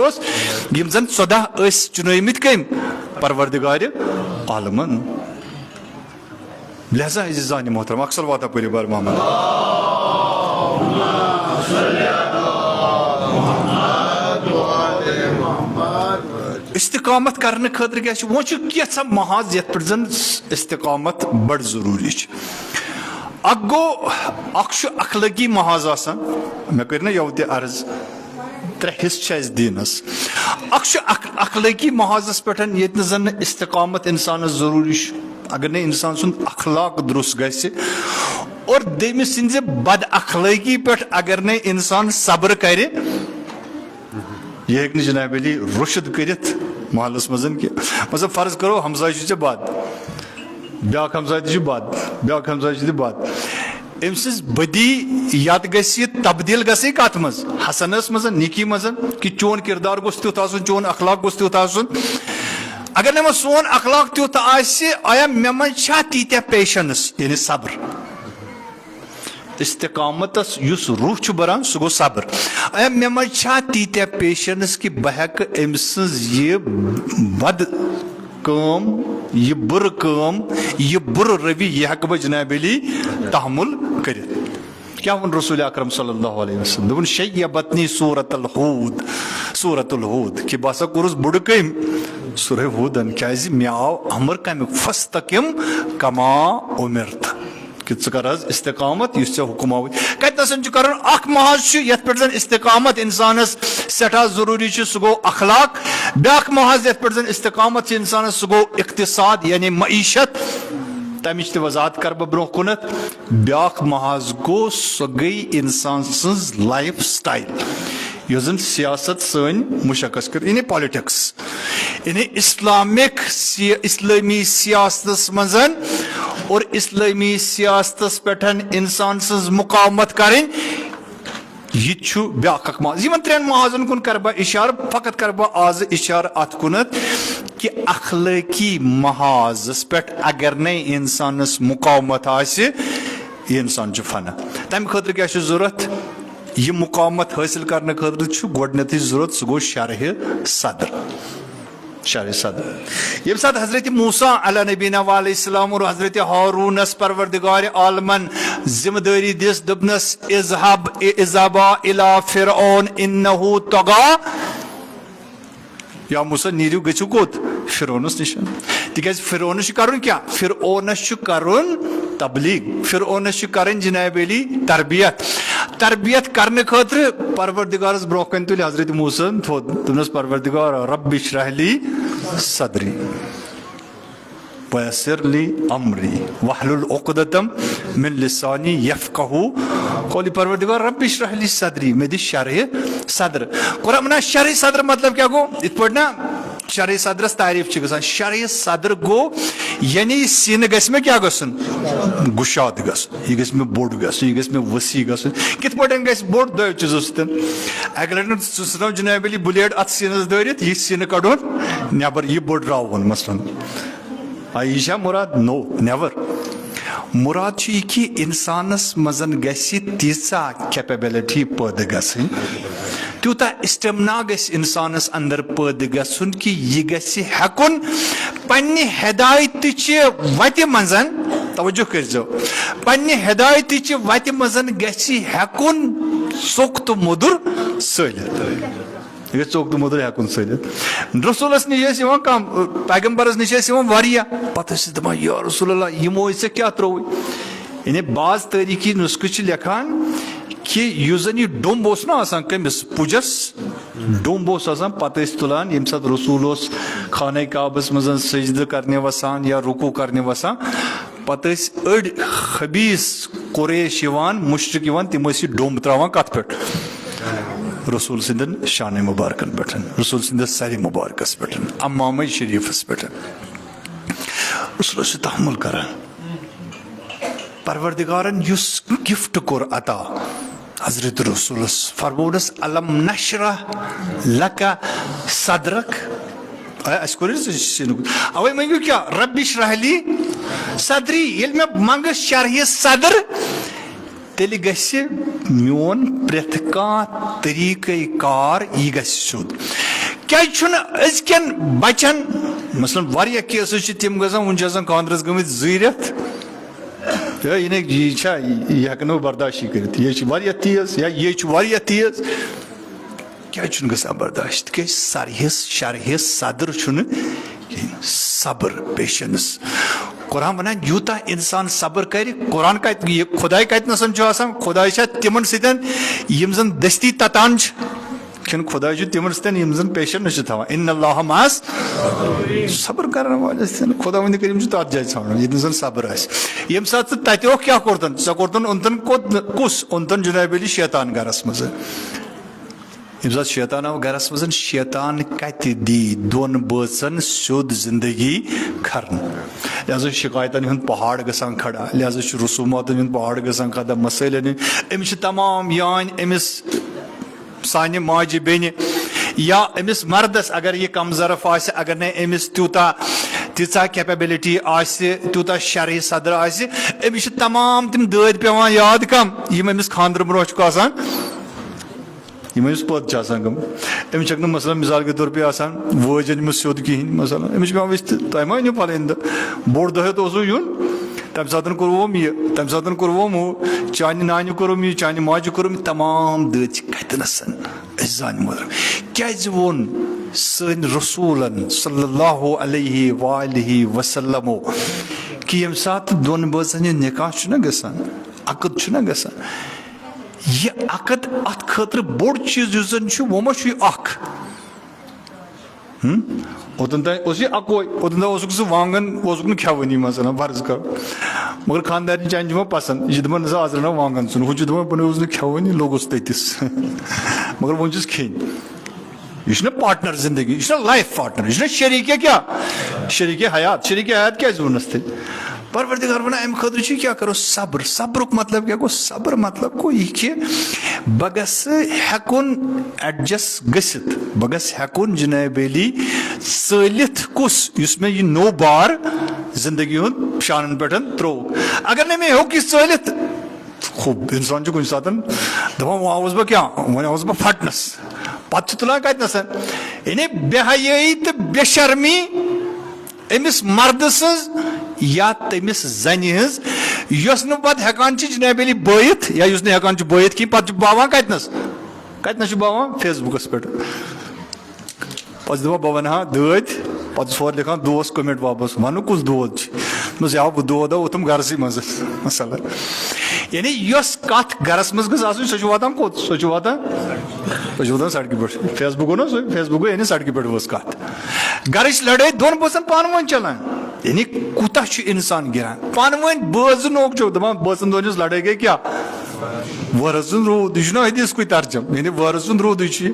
یم زن 14 چنمت کم پروردگار عالمن لہذا عزیزان محترم اکثر واتا پوری بار محمد استقامت کرنے خاطر کیا وہ کیسا محاذ یت پہ زن استقامت بڑ ضروری اک گو اخ اخلاقی محاذ آسان مے کر نا یو تہ عرض 3 حصہ دینس اخ اخلاقی محاذس پہ یت زن استقامت انسانس ضروری اگر نہیں انسان سن اخلاق درست گھس اور دم سز بد اخلاقی پہ اگر نہیں انسان صبر کرے یہ ہیک جناب علی رشد کرت محلس مزن کی مثلا فرض کرو ہمسائے چھ بد بیاکھ ہمسائے تہ بد بیاکھ ہمسائے چھ بد ام سز بدی یت گژھِ تبدیل گژھِ کت مز حسنس مز نیکی مز کہ چون کردار گوٚژھ تیُتھ آسُن چون اخلاق گوٚژھ تیُتھ آسُن اگر نہ سون اخلاق تیُتھ آسہِ آیا مےٚ منٛز چھا تیٖتیاہ پیشنس یعنی صبر استقامتس یس روح چھ بران سہ گو صبر. مے مز چھا تیتیا پیشنس کہ بہ ہیکہ أمۍ سٕنٛز یہ بد کٲم یہ بُرٕ کٲم یہ بُرٕ روی یہ ہیکہ بہ جناب علی تحمل کٔرِتھ. کیا ون رسول اکرم صلی اللہ علیہ وسلم دوٚپُن شیبتنی سورۃ الہود کہ بہ ہسا کوٚرُس بُڑٕ کٔمۍ سورہ ہودن کیازِ مےٚ آو امر کمیُک فاستقم کما اُمرت کہ ژٕ کر حظ استقامت یُس ژےٚ حکم آوُے. کتنسن چھُ کرُن اکھ محاذ چھُ یتھ پٮ۪ٹھ زن استقامت انسانس سٮ۪ٹھاہ ضروٗری چھُ سُہ گوٚو اخلاق. بیاکھ محاذ یتھ پٮ۪ٹھ زن استقامت چھِ انسانس سُہ گوٚو اقتصاد یعنی معیشت. تمِچ تہِ وضاحت کر بہٕ برونٛہہ کُنتھ. بیاکھ محاذ گوٚو سۄ گٔے انسان سٕنٛز لایف سٹایل یۄس زن سیاست سٲنۍ مشخص کر یعنی پالٹکس یعنی اسلٲمی سیاستس منٛز اور اسلٲمی سیاستس پٮ۪ٹھ انسان سٕنٛز مقاومت کرٕنۍ یہ چھُ بیاکھ اکھ محاذ. یِمن ترٛٮ۪ن محاذن کُن کر بہٕ اشارٕ فقط کر بہٕ آز اشارٕ اتھ کُنتھ کہ اخلٲقی محاذس پٮ۪ٹھ اگر نہٕ انسانس مقاومت آسہِ یہِ انسان چھُ فنا. تمہِ خٲطرٕ کیٛاہ چھُ ضروٗرت؟ یہ مقاومت حٲصِل کرنہٕ خٲطرٕ چھُ گۄڈٕنیتھٕے ضروٗرت سُہ گوٚو شرحِ صدر. شرحِ صدر ییٚمہِ ساتہٕ حضرت موسیٰ علیٰ نبینا علیہ السلام اور حضرت ہارونس پروردگار عالمن ذمہ دٲری دِژ دوٚپنس اذهبا الى فرعون انه طغى یا موسیٰ نیٖرِو گٔژھِو کوٚت فرعونس نِش. تِکیٛازِ فرعونس چھُ کرُن کیٛاہ؟ فرعونس چھُ کرُن تبلیغ. فرعونس چھُ کرٕنۍ جناب علی تربیت کرنہٕ خٲطرٕ پروردگارس برونٛہہ کَنہِ تُلہِ حضرت موسیٰ تھوٚد دوٚپنس پروردگار رب اشرح لی صدری ویسر لی امری واحلل عقدۃ من لسانی یفقہوا قولی. پروردگار رب اشرح لی صدری مےٚ دِ شرحِ صدر. قرآن ونان شرحِ صدر مطلب کیٛاہ گوٚو؟ یِتھ پٲٹھۍ نا شرحِ صدرس تعریٖف چھِ گژھان. شرحِ صدر گوٚو یعنی سینہٕ گژھِ مےٚ کیٛاہ گژھُن؟ گُشاد گژھُن. یہِ گژھِ مےٚ بوٚڑ گژھُن یہِ گژھِ مےٚ ؤسیع گژھُن. کِتھ پٲٹھۍ گژھِ بوٚڑ؟ دۄیو چیٖزو سۭتۍ. اکہِ لٹہِ ژٕ ژھٕنو جناب علی بُلیڈ اتھ سیٖنس دٲرِتھ یہِ سینہٕ کڑُن نٮ۪بر یہِ بٔڑراوُن مثلاً. یہِ چھا مراد؟ نو نیور. مراد چھُ یہِ کہِ انسانس منٛز گژھِ تیٖژاہ کیپیبلٹی پٲدٕ گژھٕنۍ تیوٗتاہ اسٹیمنا گژھِ انسانس اندر پٲدٕ گژھُن کہِ یہِ گژھِ ہٮ۪کُن پننہِ ہدایتٕچہِ وتہِ منٛز توجہ کٔرزیو پننہِ ہدایتٕچہِ وتہِ منٛز گژھِ ہٮ۪کُن ژوٚک تہٕ موٚدُر سٲلِتھ. یہِ گژھِ ژوٚک تہٕ موٚدُر ہٮ۪کُن سٲلِتھ. رسوٗلس نِش ٲسۍ یِوان کم پیغمبرس نِش ٲسۍ یِوان واریاہ پتہٕ ٲسۍ دپان یا رسول اللہ یِمو ژےٚ کیٛاہ ترٛووُے. یعنی بعض تٲریٖخی نُسخہٕ چھِ لیکھان کہ یُس زن یہ ڈوٚمب اوس نا آسان کٔمِس پُجس ڈوٚمب اوس آسان پتہٕ ٲسۍ تُلان ییٚمہِ ساتہٕ رسوٗل اوس خانہ کعبس منٛز سجدٕ کرنہِ وسان یا رُکوٗ کرنہِ وسان پتہٕ ٲسۍ أڑۍ خبیٖث قُریش یِوان مُشرِق یِوان تِم ٲسۍ یہِ ڈوٚمب تراوان کتھ پٮ۪ٹھ؟ رسول سٕنٛدٮ۪ن شانہِ مُبارکن پٮ۪ٹھ رسول سٕنٛدِس سرِ مُبارکس پٮ۪ٹھ امامے شریٖفس پٮ۪ٹھ. رسول اوس تحمل کران. پروردگارن یُس گفٹ کوٚر عطا حضرت رسولس فرمونس الم نشرح لکا صدرک. اسہِ کوٚر اوے منٛگِو کیٛاہ؟ رب اشرح لی صدری. ییٚلہِ مےٚ منٛگہٕ شرحِ صدر تیٚلہِ گژھِ میون پرٛٮ۪تھ کانٛہہ طریٖقے کار یہِ گژھِ سیوٚد. کیٛازِ چھُنہٕ أزکٮ۪ن بچن مثلاً واریاہ کیسز چھِ تِم گژھان وُنہِ چھِ آسان خانٛدرس گٔمٕتۍ 2 رٮ۪تھ یہِ چھا یہِ ہٮ۪کہٕ نہٕ بہٕ برداشی کٔرِتھ یہِ چھِ واریاہ تیز یا یہِ چھُ واریاہ تیز. کیٛازِ چھُنہٕ گژھان برداشت؟ تِکیٛازِ شرحِ صدر چھُنہٕ کِہیٖنۍ. صبر پیشنس. قرآن ونان یوٗتاہ انسان صبر کرِ قرآن کتہِ یہِ خۄداے کتنسن چھُ آسان؟ خۄداے چھا تِمن سۭتۍ یِم زن دٔستی تتان چھِ کِنہٕ خۄداے چھُ تِمن سۭتۍ یِم زن پیشنس چھِ تھاوان؟ ان اللہ معس صبر کرن والٮ۪ن سۭتۍ. خۄدا ؤنِو کٔرِم چھُ تتھ جایہِ ژھانڈُن ییٚتہِ نہٕ زن صبر آسہِ. ییٚمہِ ساتہٕ ژٕ تتہِ اوکھ کیٛاہ کوٚرتن؟ ژےٚ کوٚرتن اوٚنتن کُس؟ اوٚنتن جناب علی شیطان گرس منٛز. ییٚمہِ ساتہٕ شیطان آو گرس منٛز شیطان کتہِ دی 2 بٲژن سیوٚد زندگی کھرنہٕ. لہٰذا چھُ شِکایتن ہُنٛد پہاڑ گژھان کھڑا. لہٰذا چھُ رسوٗماتن ہُنٛد پہاڑ گژھان کھڑا. مسٲیلن ہُنٛد أمِس چھِ تمام یانۍ أمِس سانہِ ماجہِ بیٚنہِ یا أمِس مردس اگر یہِ کم ظرف آسہِ اگر نہٕ أمِس تیٖژاہ کیپیبلٹی آسہِ تیوٗتاہ شرحِ صدر آسہِ أمس تمام تم دٲدۍ پیٚوان یاد کم یِم أمس خانٛدرٕ برونٛہہ چھُکھ آسان یِم أمس پٔد چھِ آسان گٔمٕتۍ أمس چھکھ نہٕ مثلاً مثال کے طور پے آسان وٲج أنمٕژ سیوٚد کِہیٖنۍ مثلاً أمس چھُ پیٚوان وٕچھتھ تۄہہِ ما أنِو پھلٲنۍ دۄہ بوٚڑ دۄہ ہیٚتھ اوسوٕ یُن تَمہِ ساتہٕ کوٚروُم یہِ تَمہِ ساتہٕ کوٚروُم ہُہ چانہِ نانہِ کوٚرُم یہِ چانہِ ماجہِ کوٚرُم یہِ تمام دٲدۍ چھِ کتنَس أسۍ زانہِ محترم کیازِ ووٚن سٲنۍ رسوٗلن صلی اللہ علیہ وآلہ وسلمو کہِ ییٚمہِ ساتہٕ دۄن بٲژن ہُنٛد نکاح چھُنہ گژھان عقد چھُنہ گژھان یہِ عقد اتھ خٲطرٕ بوٚڑ چیٖز یُس زن چھُ وۄنۍ ما چھُ یہِ اکھ اوٚتن تام اوس یہِ اکوے اوٚتن تام اوسُکھ سُہ وانگن اوسُکھ نہٕ کھٮ۪وٲنی مثلاً فرض کرو مگر خاندارنہِ چانہِ چھِ یِوان پسنٛد یہِ چھِ دپان نسا آز رنو وانگن ژھُن ہُہ چھُ دپان بہٕ نہ اوسُس نہٕ کھٮ۪وٲنی لوٚگُس تٔتِس مگر وۄنۍ چھُس کھیٚنۍ یہ چھُنہ پاٹنر زندگی یہ چھُنہ لایف پاٹنر یہ چھُنہ شریٖکے کیٛاہ شریٖکے حیات کیازِ ووٚنُس تیٚلہِ پروردگار ونان امہِ خٲطرٕ چھُ کیٛاہ کرو صبر صبرُک مطلب کیٛاہ گوٚو صبر مطلب گوٚو یہِ کہِ بہٕ گژھٕ ہٮ۪کُن ایڈجسٹ گٔژھِتھ بہٕ گژھٕ ہٮ۪کُن جناب علی ژٲلِتھ کُس یُس مےٚ یہِ نوٚو بار زندگی ہُنٛد شانن پٮ۪ٹھ ترووُکھ اگر نہٕ مےٚ ہیوٚک یہِ ژٲلِتھ خوب انسان چھُ کُنہِ ساتہٕ دپان وۄنۍ آوُس بہٕ کیٛاہ وۄنۍ آوُس بہٕ پھٹنس پتہٕ چھُ تُلان کتنس یعنی بے حیٲیی تہٕ بے شرمی أمِس مردٕ سٕنٛز یا تٔمِس زنہِ ہٕنٛز یۄس نہٕ پتہٕ ہٮ۪کان چھِ جناب علی بٲیِتھ یا یُس نہٕ ہٮ۪کان چھُ بٲیِتھ کینٛہہ پتہٕ چھُ باوان کتنس چھُ باوان فیس بُکس پٮ۪ٹھ پتہٕ چھُ دپان بہٕ ونہٕ ہا دٲدۍ پتہٕ چھُس ہورٕ لیکھان دوس کوٚمینٹ واپس ونُن کُس دود چھُ دوٚپمس یا بہٕ دود اوٚتُم گرسٕے منٛز مثلاً یعنی یۄس کتھ گرس منٛز گٔژھ آسٕنۍ سۄ چھِ واتان کوٚت سۄ چھِ واتان سڑکہِ پٮ۪ٹھ فیس بُک گوٚو نا سُہ فیس بُک گوٚو یعنی سڑکہِ پٮ۪ٹھ ؤژھ کتھ گرٕچ لڑٲے دۄن بٲژن پانہٕ ؤنۍ چلان یعنی کوٗتاہ چھُ انسان گِران پانہٕ ؤنۍ بٲژ زٕ نوک جوک دپان بٲژن دۄن ہٕنٛز لڑٲے گٔے کیٛاہ وٲرس سُنٛد روٗد یہِ چھُنہ حدیٖث کُے ترجم یعنی وٲرس سُنٛد روٗدٕے چھُ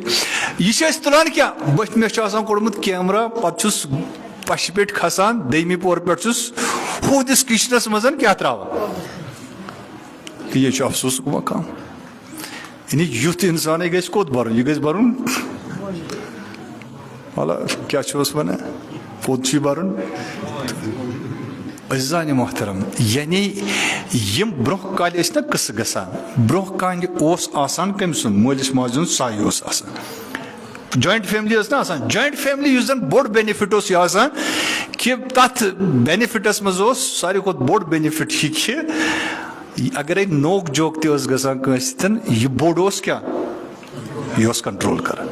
یہِ چھِ أسۍ تُلان کیٛاہ بٔتھِ مےٚ چھُ آسان کوٚڑمُت کیمرا پتہٕ چھُس پشہِ پیٚٹھۍ کھسان دوٚیمہِ پورٕ پٮ۪ٹھ چھُس ہُہُنٛدِس کچنس منٛز کیٛاہ تراوان یہِ چھُ افسوٗسُک مقام یعنی یُتھ انسانے گژھِ کوٚت برُن یہِ گژھِ برُن وَلا کیٛاہ چھُس ونان پوٚت چھُ برُن عزیزانہِ محترم یعنی یِم برونٛہہ کالہِ ٲسۍ نہ قصہٕ گژھان برونٛہہ کالہِ اوس آسان کٔمۍ سُنٛد مٲلِس ماجہِ ہُنٛد سایہِ اوس آسان جویِنٹ فیملی ٲس نہ آسان جویِنٹ فیملی یُس زن بوٚڑ بینِفٹ اوس یہِ آسان کہِ تتھ بینِفٹس منٛز اوس ساروی کھۄتہٕ بوٚڑ بینِفٹ یہِ کہِ اگرے نوک جوک تہِ ٲس گژھان کٲنٛسہِ سۭتۍ یہِ بوٚڑ اوس کیٛاہ یہِ اوس کنٹرول کران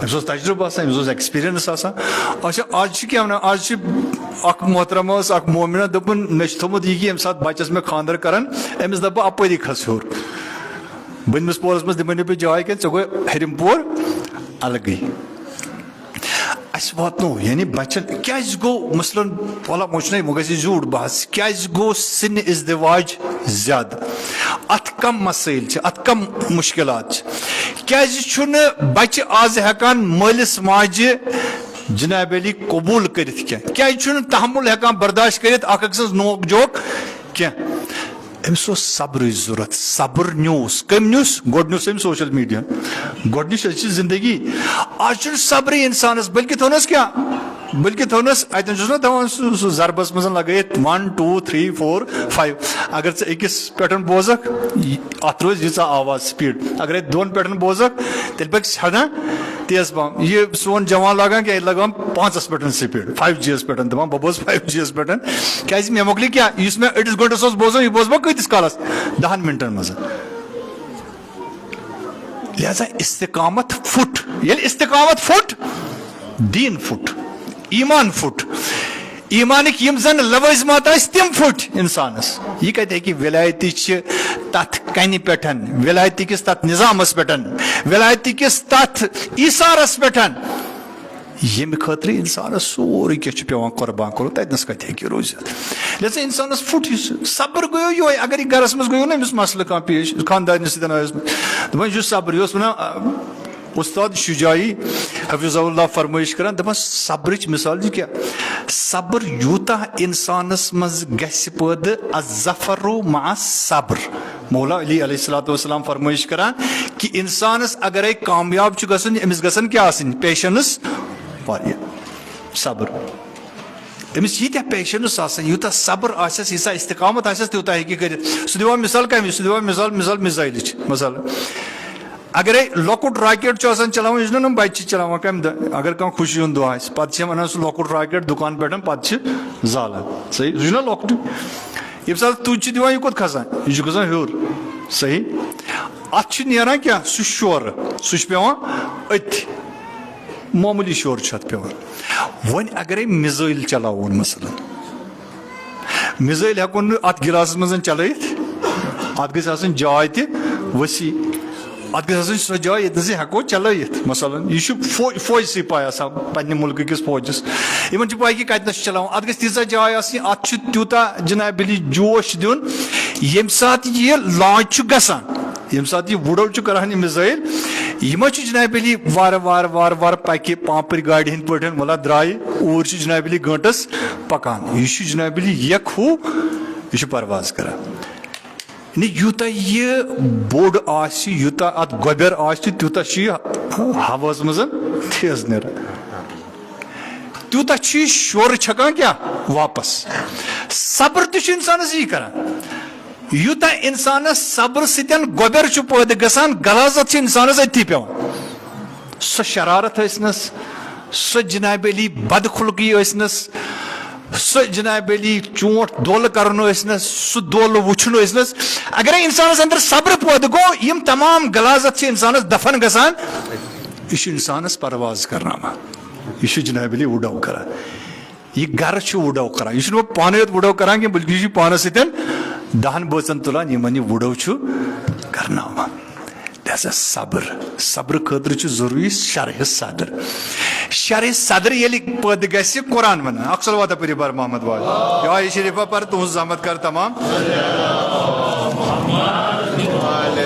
أمِس اوس تجرُبہٕ آسان أمِس اوس ایٚکٕسپیٖرینٕس آسان اچھا آز چھِ کیٛاہ ونان آز چھِ اکھ محترمہ ٲس اکھ مومِنہ دوٚپُن مےٚ چھُ تھوٚمُت یہِ کہِ ییٚمہِ ساتہٕ بچس مےٚ خانٛدر کران أمِس دپہٕ بہٕ اپٲری کھس ہیوٚر بٔنمِس پورس منٛز دِمے نہٕ بہٕ جاے کینٛہہ ژےٚ گوٚو ہیٚرِم پور الگٕے اَسہِ واتنو یعنی بچن کیازِ گوٚو مثلاً وَلہ وۄنۍ چھُنہ وۄنۍ گژھِ یہِ زیوٗٹھ بحث کیازِ گوٚو سِنہِ اِزدِواج زیادٕ اتھ کم مسٲیِل چھِ اتھ کم مُشکِلات چھِ کیازِ چھُنہٕ بچہِ آز ہٮ۪کان مٲلِس ماجہِ جناب علی قبوٗل کٔرِتھ کینٛہہ کیازِ چھُنہٕ تحمُل ہٮ۪کان برداشت کٔرِتھ اکھ أکۍ سٕنٛز نوک جوک کینٛہہ أمِس اوس صبرٕچ ضوٚرتھ صبر نیوٗس کٔمۍ نیوٗس گۄڈٕ نیوٗس أمۍ سوشل میٖڈیا گۄڈنِچ أسۍ چھِ زندگی آز چھُنہٕ صبرٕے انسانس بٔلکہِ تھوونس کیٛاہ بٔلکہِ تھوونس اتٮ۪ن چھُس نہ تھاوان سُہ ضربس منٛز لگٲیِتھ 1 2 3 4 5 اگر ژٕ أکِس پٮ۪ٹھ بوزکھ اتھ روزِ ییٖژاہ آواز سپیٖڈ اگرے دۄن پٮ۪ٹھ بوزکھ تیٚلہِ پکہِ سیٚدان تیز پہم یہِ سون جوان لاگان کیٛاہ ییٚتہِ لگاوان 5 پٮ۪ٹھ سپیٖڈ 5G یس پٮ۪ٹھ دپان بہٕ بوزٕ 5G یس پٮ۪ٹھ کیازِ مےٚ مۄکلہِ کیٛاہ یُس مےٚ أڑِس گنٹس اوس بوزان یہِ بوزٕ بہٕ کۭتِس کالس 10 مِنٹن منٛز لہذا استقامت پھُٹ ییٚلہِ استقامت پھُٹ دیٖن پھُٹ ایٖمان پھُٹ ایٖمانٕکۍ یِم زن لوٲزمات ٲسۍ تِم پھٕٹۍ انسانس یہِ کتہِ ہیٚکہِ ولایتی چھِ تتھ کنہِ پٮ۪ٹھ ولایتی کِس تتھ نظامس پٮ۪ٹھ ولایتی کِس تتھ ایٖثارس پٮ۪ٹھ ییٚمہِ خٲطرٕ انسانس سورُے کینٛہہ چھُ پیٚوان قۄربان کرُن تتنس کتہِ ہیٚکہِ روٗزِتھ لہذا انسانس پھُٹ یہِ صبر گوٚو یِہوے اگر یہِ گرس منٛز گوٚو نہ أمِس مسلہٕ کانٛہہ پیش خاندارنہِ سۭتۍ آیس دپان یہِ چھُ صبر یہِ اوس ونان اُستاد شُجایی حفیظہ اللہ فرمٲیش کران دپان صبرٕچ مِثال چھِ کیٛاہ صبر یوٗتاہ انسانس منٛز گژھِ پٲدٕ الظفرُ مع صبر مولا علی علیہ الصلوۃ والسلام فرمٲیش کران کہِ انسانس اگرے کامیاب چھُ گژھُن أمِس گژھن کیٛاہ آسٕنۍ پیشنٕس واریاہ صبر أمس يتيا پیشنس آسان یوتا صبر آسس ییٖژاہ استقامت آسس تیوٗتاہ ہیٚکہِ کٔرِتھ سُہ دِوان مثال کَمہِ سُہ دِوان مثال مِزایلٕچ مثال اگرے لۄکُٹ راکیٹ چھُ آسان چلاوان یُس نہٕ نۄم بچہِ چھِ چلاوان کَمہِ دۄہ اگر کانٛہہ خوشی ہُنٛد دۄہ آسہِ پتہٕ چھِ وَنان سُہ لۄکُٹ راکیٹ دُکان پٮ۪ٹھ پتہٕ چھِ زالان صحیح سُہ چھُنہ لۄکٹُے ییٚمہِ ساتہٕ تُج چھِ دِوان یہِ کوٚت کھسان یہِ چھُ گژھان ہیوٚر صحیح اتھ چھُ نیران کیٛاہ سُہ شورٕ سُہ چھُ پیٚوان أتھی معموٗلی شور چھُ اتھ پیٚوان وۄنۍ اگرے مِزایل چلاوون مثلاً مِزایل ہٮ۪کون نہٕ اتھ گِلاسس منٛز چلٲیِتھ اتھ گژھِ آسٕنۍ جاے تہِ ؤسیع اتھ گژھِ آسٕنۍ سۄ جاے ییٚتنس یہِ ہٮ۪کو چلٲیِتھ مثلاً یہِ چھُ فوجسٕے پاے آسان پننہِ مُلکہٕ کِس فوجس یِمن چھِ پاے کہِ کتنس چھِ چلاوان اتھ گژھِ تیٖژاہ جاے آسٕنۍ اتھ چھُ تیوٗتاہ جناب علی جوش دیُن ییٚمہِ ساتہٕ یہِ لانچ چھُ گژھان ییٚمہِ ساتہٕ یہِ وُڈو چھُ کران یہِ مِزایل یہِ ما چھُ جناب علی وارٕ پکہِ پامپٕرۍ گاڑِ ہٕنٛدۍ پٲٹھۍ وَلا درٛایہِ اوٗرۍ چھُ جناب علی گٲنٛٹس پکان یہِ چھُ جناب علی یکھ ہیوٗ یہِ چھُ پرواز کران یوٗتاہ یہِ بوٚڑ آسہِ یوٗتاہ اتھ گۄبیر آسہِ تیوٗتاہ چھُ یہِ ہوہس منٛز تیز نیران تیوٗتاہ چھُ یہِ شورٕ چھکان کیٛاہ واپس صبر تہِ چھُ انسانس یی کران یوٗتاہ انسانس صبر سۭتۍ گۄبیر چھُ پٲدٕ گژھان غلازت چھِ انسانس أتھی پیٚوان سۄ شرارت ٲسنس سۄ جناب علی بدخلقی ٲسنس سۄ جناب علی چونٛٹھ دولہٕ کرُن ٲسنس سُہ دولہٕ وٕچھُن ٲسنس اگرے انسانس اندر صبر پٲدٕ گوٚو یِم تمام غلازت چھِ انسانس دفن گژھان یہِ چھُ انسانس پرواز کرناوان یہِ چھُ جناب علی وُڈو کران یہِ گرٕ چھُ وُڈو کران یہِ چھُنہٕ پانے یوت وُڈو کران کینٛہہ بلکہِ یہِ چھُ پانس سۭتۍ 10 بٲژن تُلان یِمن یہِ وُڈو چھُ کرناوان لہذا صبر خٲطرٕ چھُ ضروٗری شرحِ صدر ییٚلہِ پٲدٕ گژھِ قرآن ونان اکھ صلوات پٔرِو بر محمد واجد یا شریفہ پر تُہنٛز زحمت کر تمام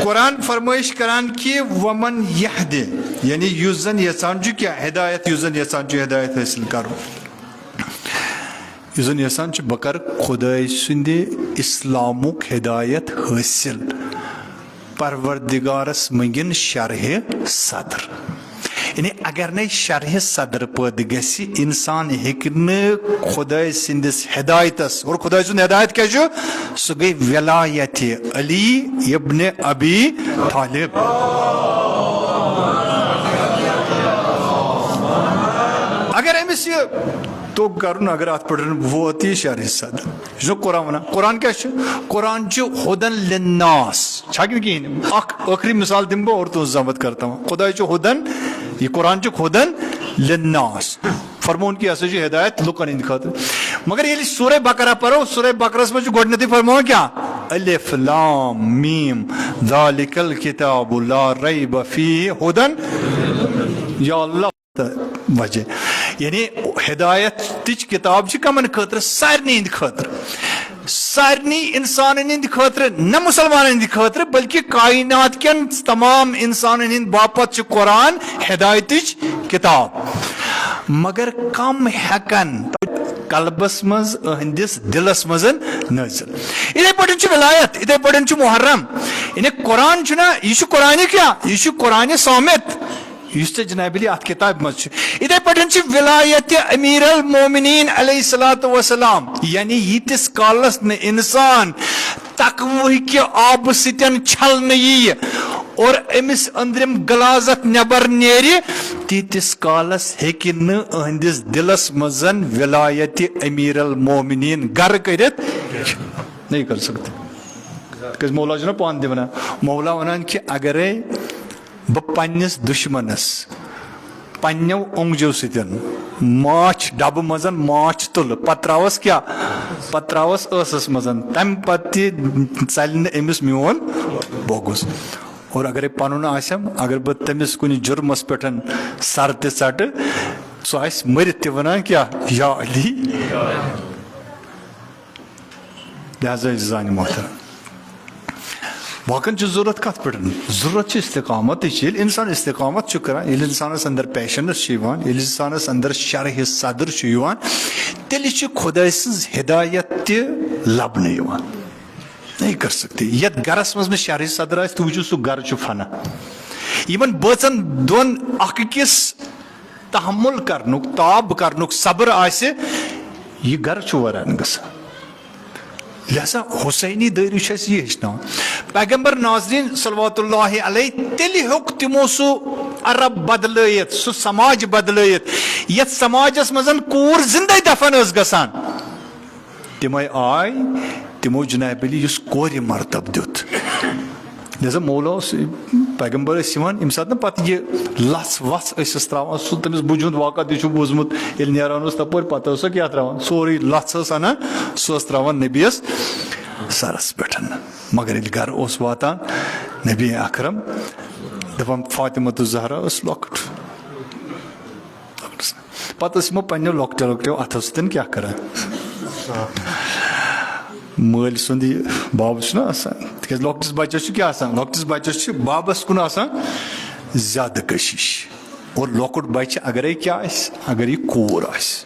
قرآن فرمٲیش کران کہِ ومن یہدِ یعنی یُس زن یژھان چھُ کیٛاہ ہدایت یُس زن یژھان چھُ ہدایت حٲصِل کرُن یُس زن یژھان چھُ بہٕ کرٕ خۄداے سٕنٛدِ اسلامُک ہدایت حٲصِل پروردگارس منٛگِن شرحِ صدر یعنی اگر نے شرحِ صدر پٲدٕ گژھِ انسان ہیٚکہِ نہٕ خۄداے سٕنٛدِس ہدایتس اور خۄداے سُنٛد ہدایت کیٛاہ چھُ سُہ گٔے ولایتِ علی ابنِ ابی طالب اگر أمِس یہِ توٚگ کرُن اگر اتھ پٮ۪ٹھ ووت یہِ شرحِ صدر یہِ چھُنہ قرآن ونان قرآن کیٛاہ چھُ قرآن چھُ ہُدن لِلناس چھا کِنہٕ کِہینۍ اکھ ٲخری مثال دِمہٕ بہٕ اور تُہنٛز زحمت کر تمام خۄداے چھُ ہُدن یہِ قرآن چھُ ہُدن لِلناس فرمون کہِ یہِ ہسا چھُ ہدایت لُکن ہٕنٛدِ خٲطرٕ مگر ییٚلہِ سورہ بقرہ پرو سورہ بقرہس منٛز چھُ گۄڈٕنیتھٕے فرماوان کیٛاہ الف لام میٖم ذالِکَ الکِتابُ لا ریب فیہ ہُدن یا اللہ وجہ یعنی ہدایتٕچ کِتاب چھِ کمن خٲطرٕ سارنٕے ہٕنٛدِ خٲطرٕ سارنٕے انسانن ہٕنٛدِ خٲطرٕ نہ مُسلمانن ہٕنٛدِ خٲطرٕ بلکہِ کائنات کٮ۪ن تمام انسانن ہٕنٛدِ باپتھ چھُ قرآن ہدایتٕچ کِتاب مگر کم ہٮ۪کن قلبس منٛز أہنٛدِس دِلس منٛز نٲزِل یِتھے پٲٹھۍ چھُ ولایت یِتھے پٲٹھۍ چھُ محرم یعنی قرآن چھُنہ یہِ چھُ قرآنہِ کیٛاہ یہِ چھُ قرآنہِ سامت یُس ژےٚ جناب علی اتھ کِتابہِ منٛز چھُ یِتھے پٲٹھۍ چھِ ولایتِ امیر المومنیٖن علیہ الصلوۃ والسلام یعنی ییٖتِس کالس نہٕ انسان تقویٰ کہِ آبہٕ سۭتۍ چھلنہٕ یِیہِ اور أمِس أنٛدرِم غلازت نٮ۪بر نیرِ تیٖتِس کالس ہیٚکہِ نہٕ أہنٛدِس دِلس منٛز ولایتِ امیر المومنیٖن گرٕ کٔرِتھ نہیں کر سکتے کیٛازِ مولا چھُنہ پانہٕ تہِ ونان مولا ونان کہِ اگرے بہٕ پننِس دُشمنس پننیو اوٚنٛگجو سۭتۍ ماچھ ڈبہٕ منٛز ماچھ تُلہٕ پتہٕ تراوس کیٛاہ پتہٕ تراوس ٲسس منٛز تمہِ پتہٕ تہِ ژلہِ نہٕ أمِس میون بوگُس اور اگرے پنُن آسٮ۪م اگر بہٕ تٔمِس کُنہِ جُرمس پٮ۪ٹھ سر تہِ ژٹہٕ سُہ آسہِ مٔرِتھ تہِ ونان کیٛاہ یا علی لہذا زانہِ محترم واقعن چھِ ضروٗرت کتھ پٮ۪ٹھ ضروٗرت چھِ استقامتٕچ ییٚلہِ انسان استقامت چھُ کران ییٚلہِ انسانس اندر پیشنس چھِ یِوان ییٚلہِ انسانس اندر شرحِ صدر چھُ یِوان تیٚلہِ چھِ خۄداے سٕنٛز ہدایت تہِ لبنہٕ یِوان نہیں کر سکتے یتھ گرس منٛز نہٕ شرحِ صدر آسہِ تُہۍ وٕچھِو سُہ گرٕ چھُ فنا یِمن بٲژن دۄن اکھ أکِس تحمُل کرنُک تاب کرنُک صبر آسہِ یہ گر وران گسان لہذا حسینی دٲری چھِ اَسہِ یہِ ہیٚچھناوان پیغمبر ناظریٖن صلوات اللہ علیہ تیٚلہِ ہیوٚک تِمو سُہ عرب بدلٲیِتھ سُہ سماج بدلٲیِتھ یتھ سماجس منٛز کوٗر زندے دفن ٲس گژھان تِمے آے تِمو جناب علی یُس کورِ مرتب دیُت لہذا مولا اوس پیغمبر ٲسۍ یِوان ییٚمہِ ساتہٕ نہٕ پتہٕ یہِ لژھ وژھ ٲسِس تراوان سُہ تٔمِس بُجہِ ہُنٛد واقعہ تہِ چھُ بوٗزمُت ییٚلہِ نیران اوس تپٲرۍ پتہٕ ٲس سۄ کیٛاہ تراوان سورُے لژھ ٲس انان سۄ ٲس تراوان نبیَس سرس پٮ۪ٹھ مگر ییٚلہِ گرٕ اوس واتان نبی اکرم دپان فاطمہ الزہرا ٲس لۄکٕٹ پتہٕ ٲسۍ یِمو پننیو لۄکٹیو لۄکٹیو اتھو سۭتۍ کیٛاہ کران مٲلۍ سُنٛد یہِ باب چھُنہ آسان تِکیٛازِ لۄکٹِس بچس چھُ کیٛاہ آسان لۄکٹِس بچس چھِ بابس کُن آسان زیادٕ کٔشِش اور لۄکُٹ بچہِ اگرے کیٛاہ آسہِ اگر یہِ کوٗر آسہِ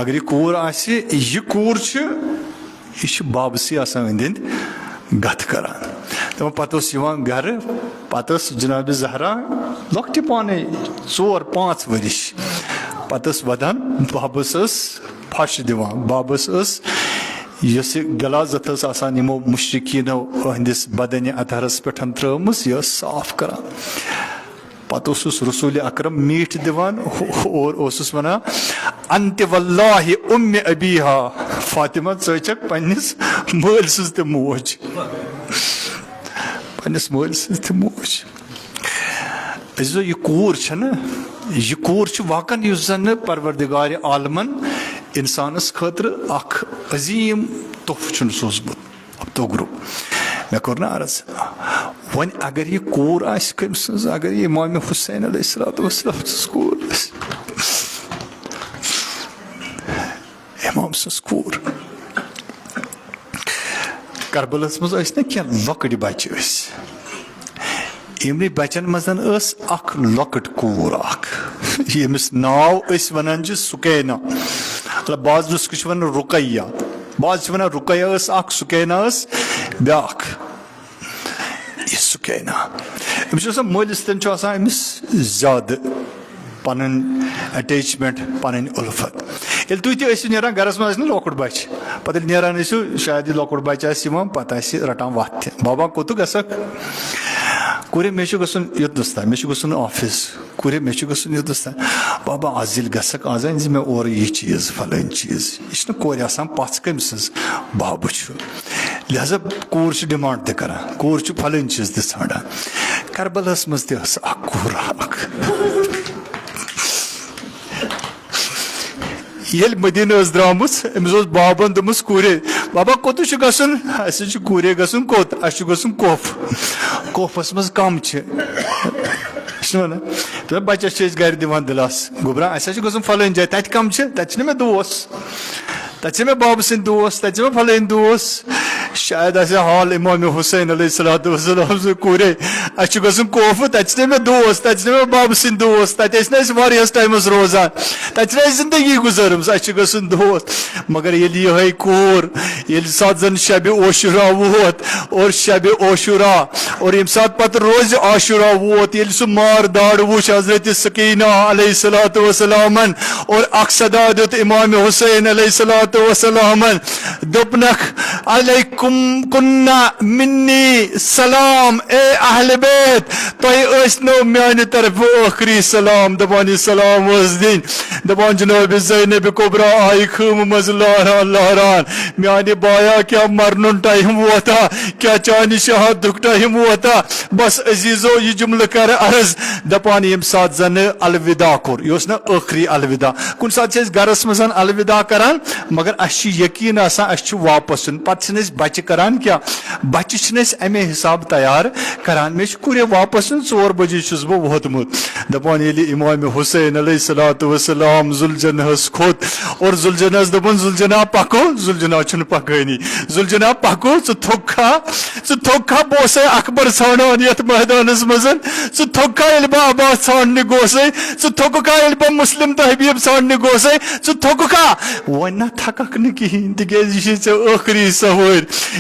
اگر یہِ کوٗر آسہِ یہِ کوٗر چھِ یہِ چھِ بابسٕے آسان أنٛدۍ أنٛدۍ گتھٕ کران دپان پتہٕ اوس یِوان گرٕ پتہٕ ٲس جناب زہرا لۄکٹہِ پانے 4-5 ؤرِش پتہٕ ٲس ودان بابس ٲس پھش دِوان بابس ٲس یۄس یہِ غلازت ٲس آسان یِمو مُشرِقیٖنو أہنٛدِس بدنہِ اطہرس پٮ۪ٹھ ترٲومٕژ یہِ ٲس صاف کران پتہٕ اوسُس رسوٗلِ اکرم میٖٹھۍ دِوان اور اوسُس ونان انتہِ واللہِ اُمہِ ابیٖہا فاطمہ ژٕ چھکھ پننِس مٲلۍ سٕنٛز تہِ موج پننِس مٲلۍ سٕنٛز تہِ موج عزیزو یہِ کوٗر چھنہ یہِ کوٗر چھِ واقعن یُس زن نہٕ پروردگارِ عالمن انسانس خٲطرٕ اکھ عظیٖم تحفہٕ چھُنہٕ سوٗزمُت اب توگرو مےٚ کوٚر نہ عرض وۄنۍ اگر یہِ کوٗر آسہِ کٔمۍ سٕنٛز اگر یہِ امامِ حُسین علیہ الصلوۃ والسلام سٕنٛز کوٗر آسہِ امام سٕنٛز کوٗر کربلس منٛز ٲسۍ نہ کینٛہہ لۄکٕٹۍ بچہِ ٲسۍ یِمنٕے بچن منٛز ٲس اکھ لۄکٕٹ کوٗر اکھ ییٚمِس ناو ٲسۍ ونان چھِ سُکینا مطلب بعض نُسخہٕ چھِ ونان رُقیہ بعض چھِ ونان رُقیہ ٲس اکھ سُکینا ٲس بیاکھ یہِ سُکینا أمِس چھُ آسان مٲلِس سۭتۍ چھُ آسان أمِس زیادٕ پنٕنۍ اٹیچمنٹ پنٕنۍ اُلفت ییٚلہِ تُہۍ تہِ ٲسِو نیران گرس منٛز آسہِ نہ لۄکُٹ بچہِ پتہٕ ییٚلہِ نیران ٲسِو شاید یہِ لۄکُٹ بچہِ آسہِ یِوان پتہٕ آسہِ رٹان وتھ تہِ بابا کوٚت گژھکھ کوٗرے مےٚ چھُ گژھُن یوٚتنس تام مےٚ چھُ گژھُن آفِس کوٗرے مےٚ چھُ گژھُن یوٚتنس تام بابا آز ییٚلہِ گژھکھ آز أنۍ زِ مےٚ اورٕ یہِ چیٖز فلٲنۍ چیٖز یہِ چھنہٕ کورِ آسان پژھ کٔمۍ سٕنٛز بابہٕ چھُ لہذا کوٗر چھِ ڈِمانڈ تہِ کران کوٗر چھِ فلٲنۍ چیٖز تہِ ژھانڈان کربلاہس منٛز تہِ ٲس اکھ کوٗر اکھ ییٚلہِ مدیٖنہٕ ٲس درٛامٕژ أمِس اوس بابن دوٚپمُت کوٗرے بابا کوٚت چھُ گژھُن اَسہِ چھُ کوٗرے گژھُن کوٚت اَسہِ چھُ گژھُن کوف کوفس منٛز کم چھِ چھُنہ ونان دوٚپُن بچس چھِ أسۍ گرِ دِوان دِلاس گوٚبرا اَسہِ حظ چھُ گژھُن فلٲنۍ جایہِ تتہِ کم چھِ تتہِ چھِنہ مےٚ دوس تتہِ چھِ مےٚ بابہٕ سٕنٛدۍ دوس تتہِ چھِ مےٚ فلٲنۍ دوس شاید آسہِ حال امامِ حُسین علیہ الصلوۃ والسلام سُنٛد کوٗرے اَسہِ چھُ گژھُن کوفہٕ تتہِ چھِنہ مےٚ دوس تتہِ چھِنہ مےٚ بابہٕ سٕنٛدۍ دوس تتہِ ٲسۍ نہٕ أسۍ واریاہس ٹایمس روزان تتہِ چھِنہ اَسہِ زندگی گُزٲرمٕژ اَسہِ چھُ گژھُن دوس مگر ییٚلہِ یِہے کوٗر ییٚلہِ ساتہٕ زن شبِ عاشورا ووت اور شبِ عاشورا اور ییٚمہِ ساتہٕ پتہٕ روزِ عاشورا ووت ییٚلہِ سُہ مار داڑ وُچھ حضرتِ سکیٖنہ علیہ الصلوۃ والسلامن اور اکھ صدا دیُت امامِ حُسین علیہ الصلوۃ والسلامن دوٚپنکھ علیکُم کُنہ مِنی سلام اے اہلِ بیت تۄہہِ ٲسنو میانہِ طرفہٕ ٲخری سلام دپان یہِ سلام ٲس دِنۍ دپان جناب زینب کبرا آیہِ خٲمہٕ منٛز لاران لاران میانہِ بایا کیٛاہ مرنُن ٹایم ووتا کیٛاہ چانہِ شہادتُک ٹایم ووتا بس عزیٖزو یہِ جملہٕ کرٕ عرض دپان ییٚمہِ ساتہٕ زنہٕ الوداع کوٚر یہِ اوس نہ ٲخری الوداع کُنہِ ساتہٕ چھِ أسۍ گرس منٛز الوداع کران مگر اسہِ چھُ یقیٖن آسان اسہِ چھُ واپس یُن پتہٕ چھِنہٕ أسۍ بچہِ کران کیٛاہ بچہِ چھِنہٕ أسۍ امے حساب تیار کران مےٚ چھُ کوٗرے واپس یُن 4 بجے چھُس بہٕ ووتمُت دپان ییٚلہِ امامِ حُسین علیہ الصلوۃ والسلام زُلجناہس کھوٚت اور زُلجناہس دوٚپُن زُلجنا پکو زُلجنا چھُنہٕ پکٲنی زُلجنا پکو ژٕ تھوٚکھا بہٕ اوسے اکبر ژھانڈان یتھ مٲدانس منٛز ژٕ تھوٚکھا ییٚلہِ بہٕ عباس ژھانڈنہِ گوسے ژٕ تھوٚکھا ییٚلہِ بہٕ مسلم تہٕ حبیٖب ژھانڈنہِ گوسے ژٕ تھوٚکھا وۄنۍ نہ تھککھ نہٕ کہیٖنۍ تِکیازِ یہِ چھِ ژےٚ ٲخری سوٲرۍ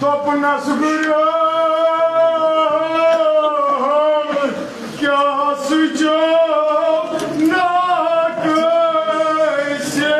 Topuna suguryo kya sujo na kaise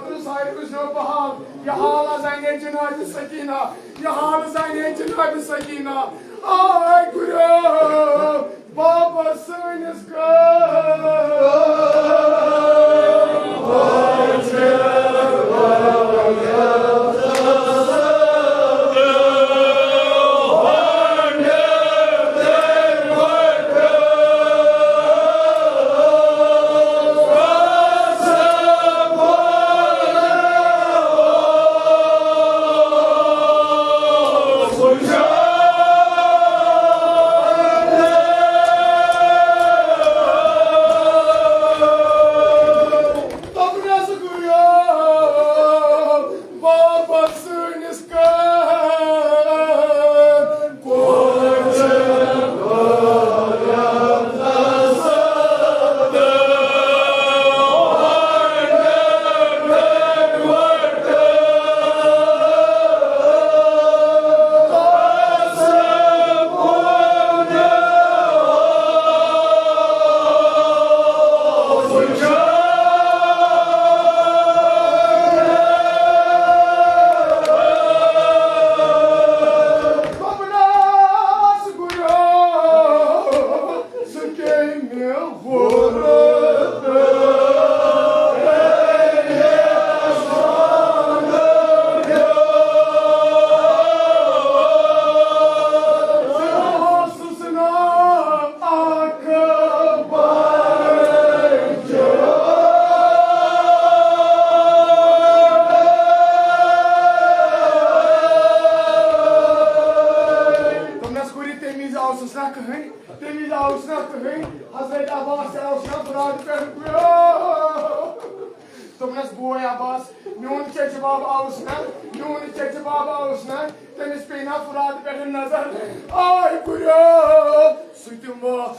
Kudüs Hayrı Bahal, Yahala Zayne Cenab-ı Sakina, Yahala Zayne Cenab-ı Sakina, ay Guru, babasınız temiz ağusuna kıhın, Hazreti Abbas ağusuna fıradı perkuyor. Tumnas boy Abbas, nûn çeçi baba ağusuna, nûn çeçi baba ağusuna, temiz peyna fıradı perhin nazar. Ay kuyo, sütüm var,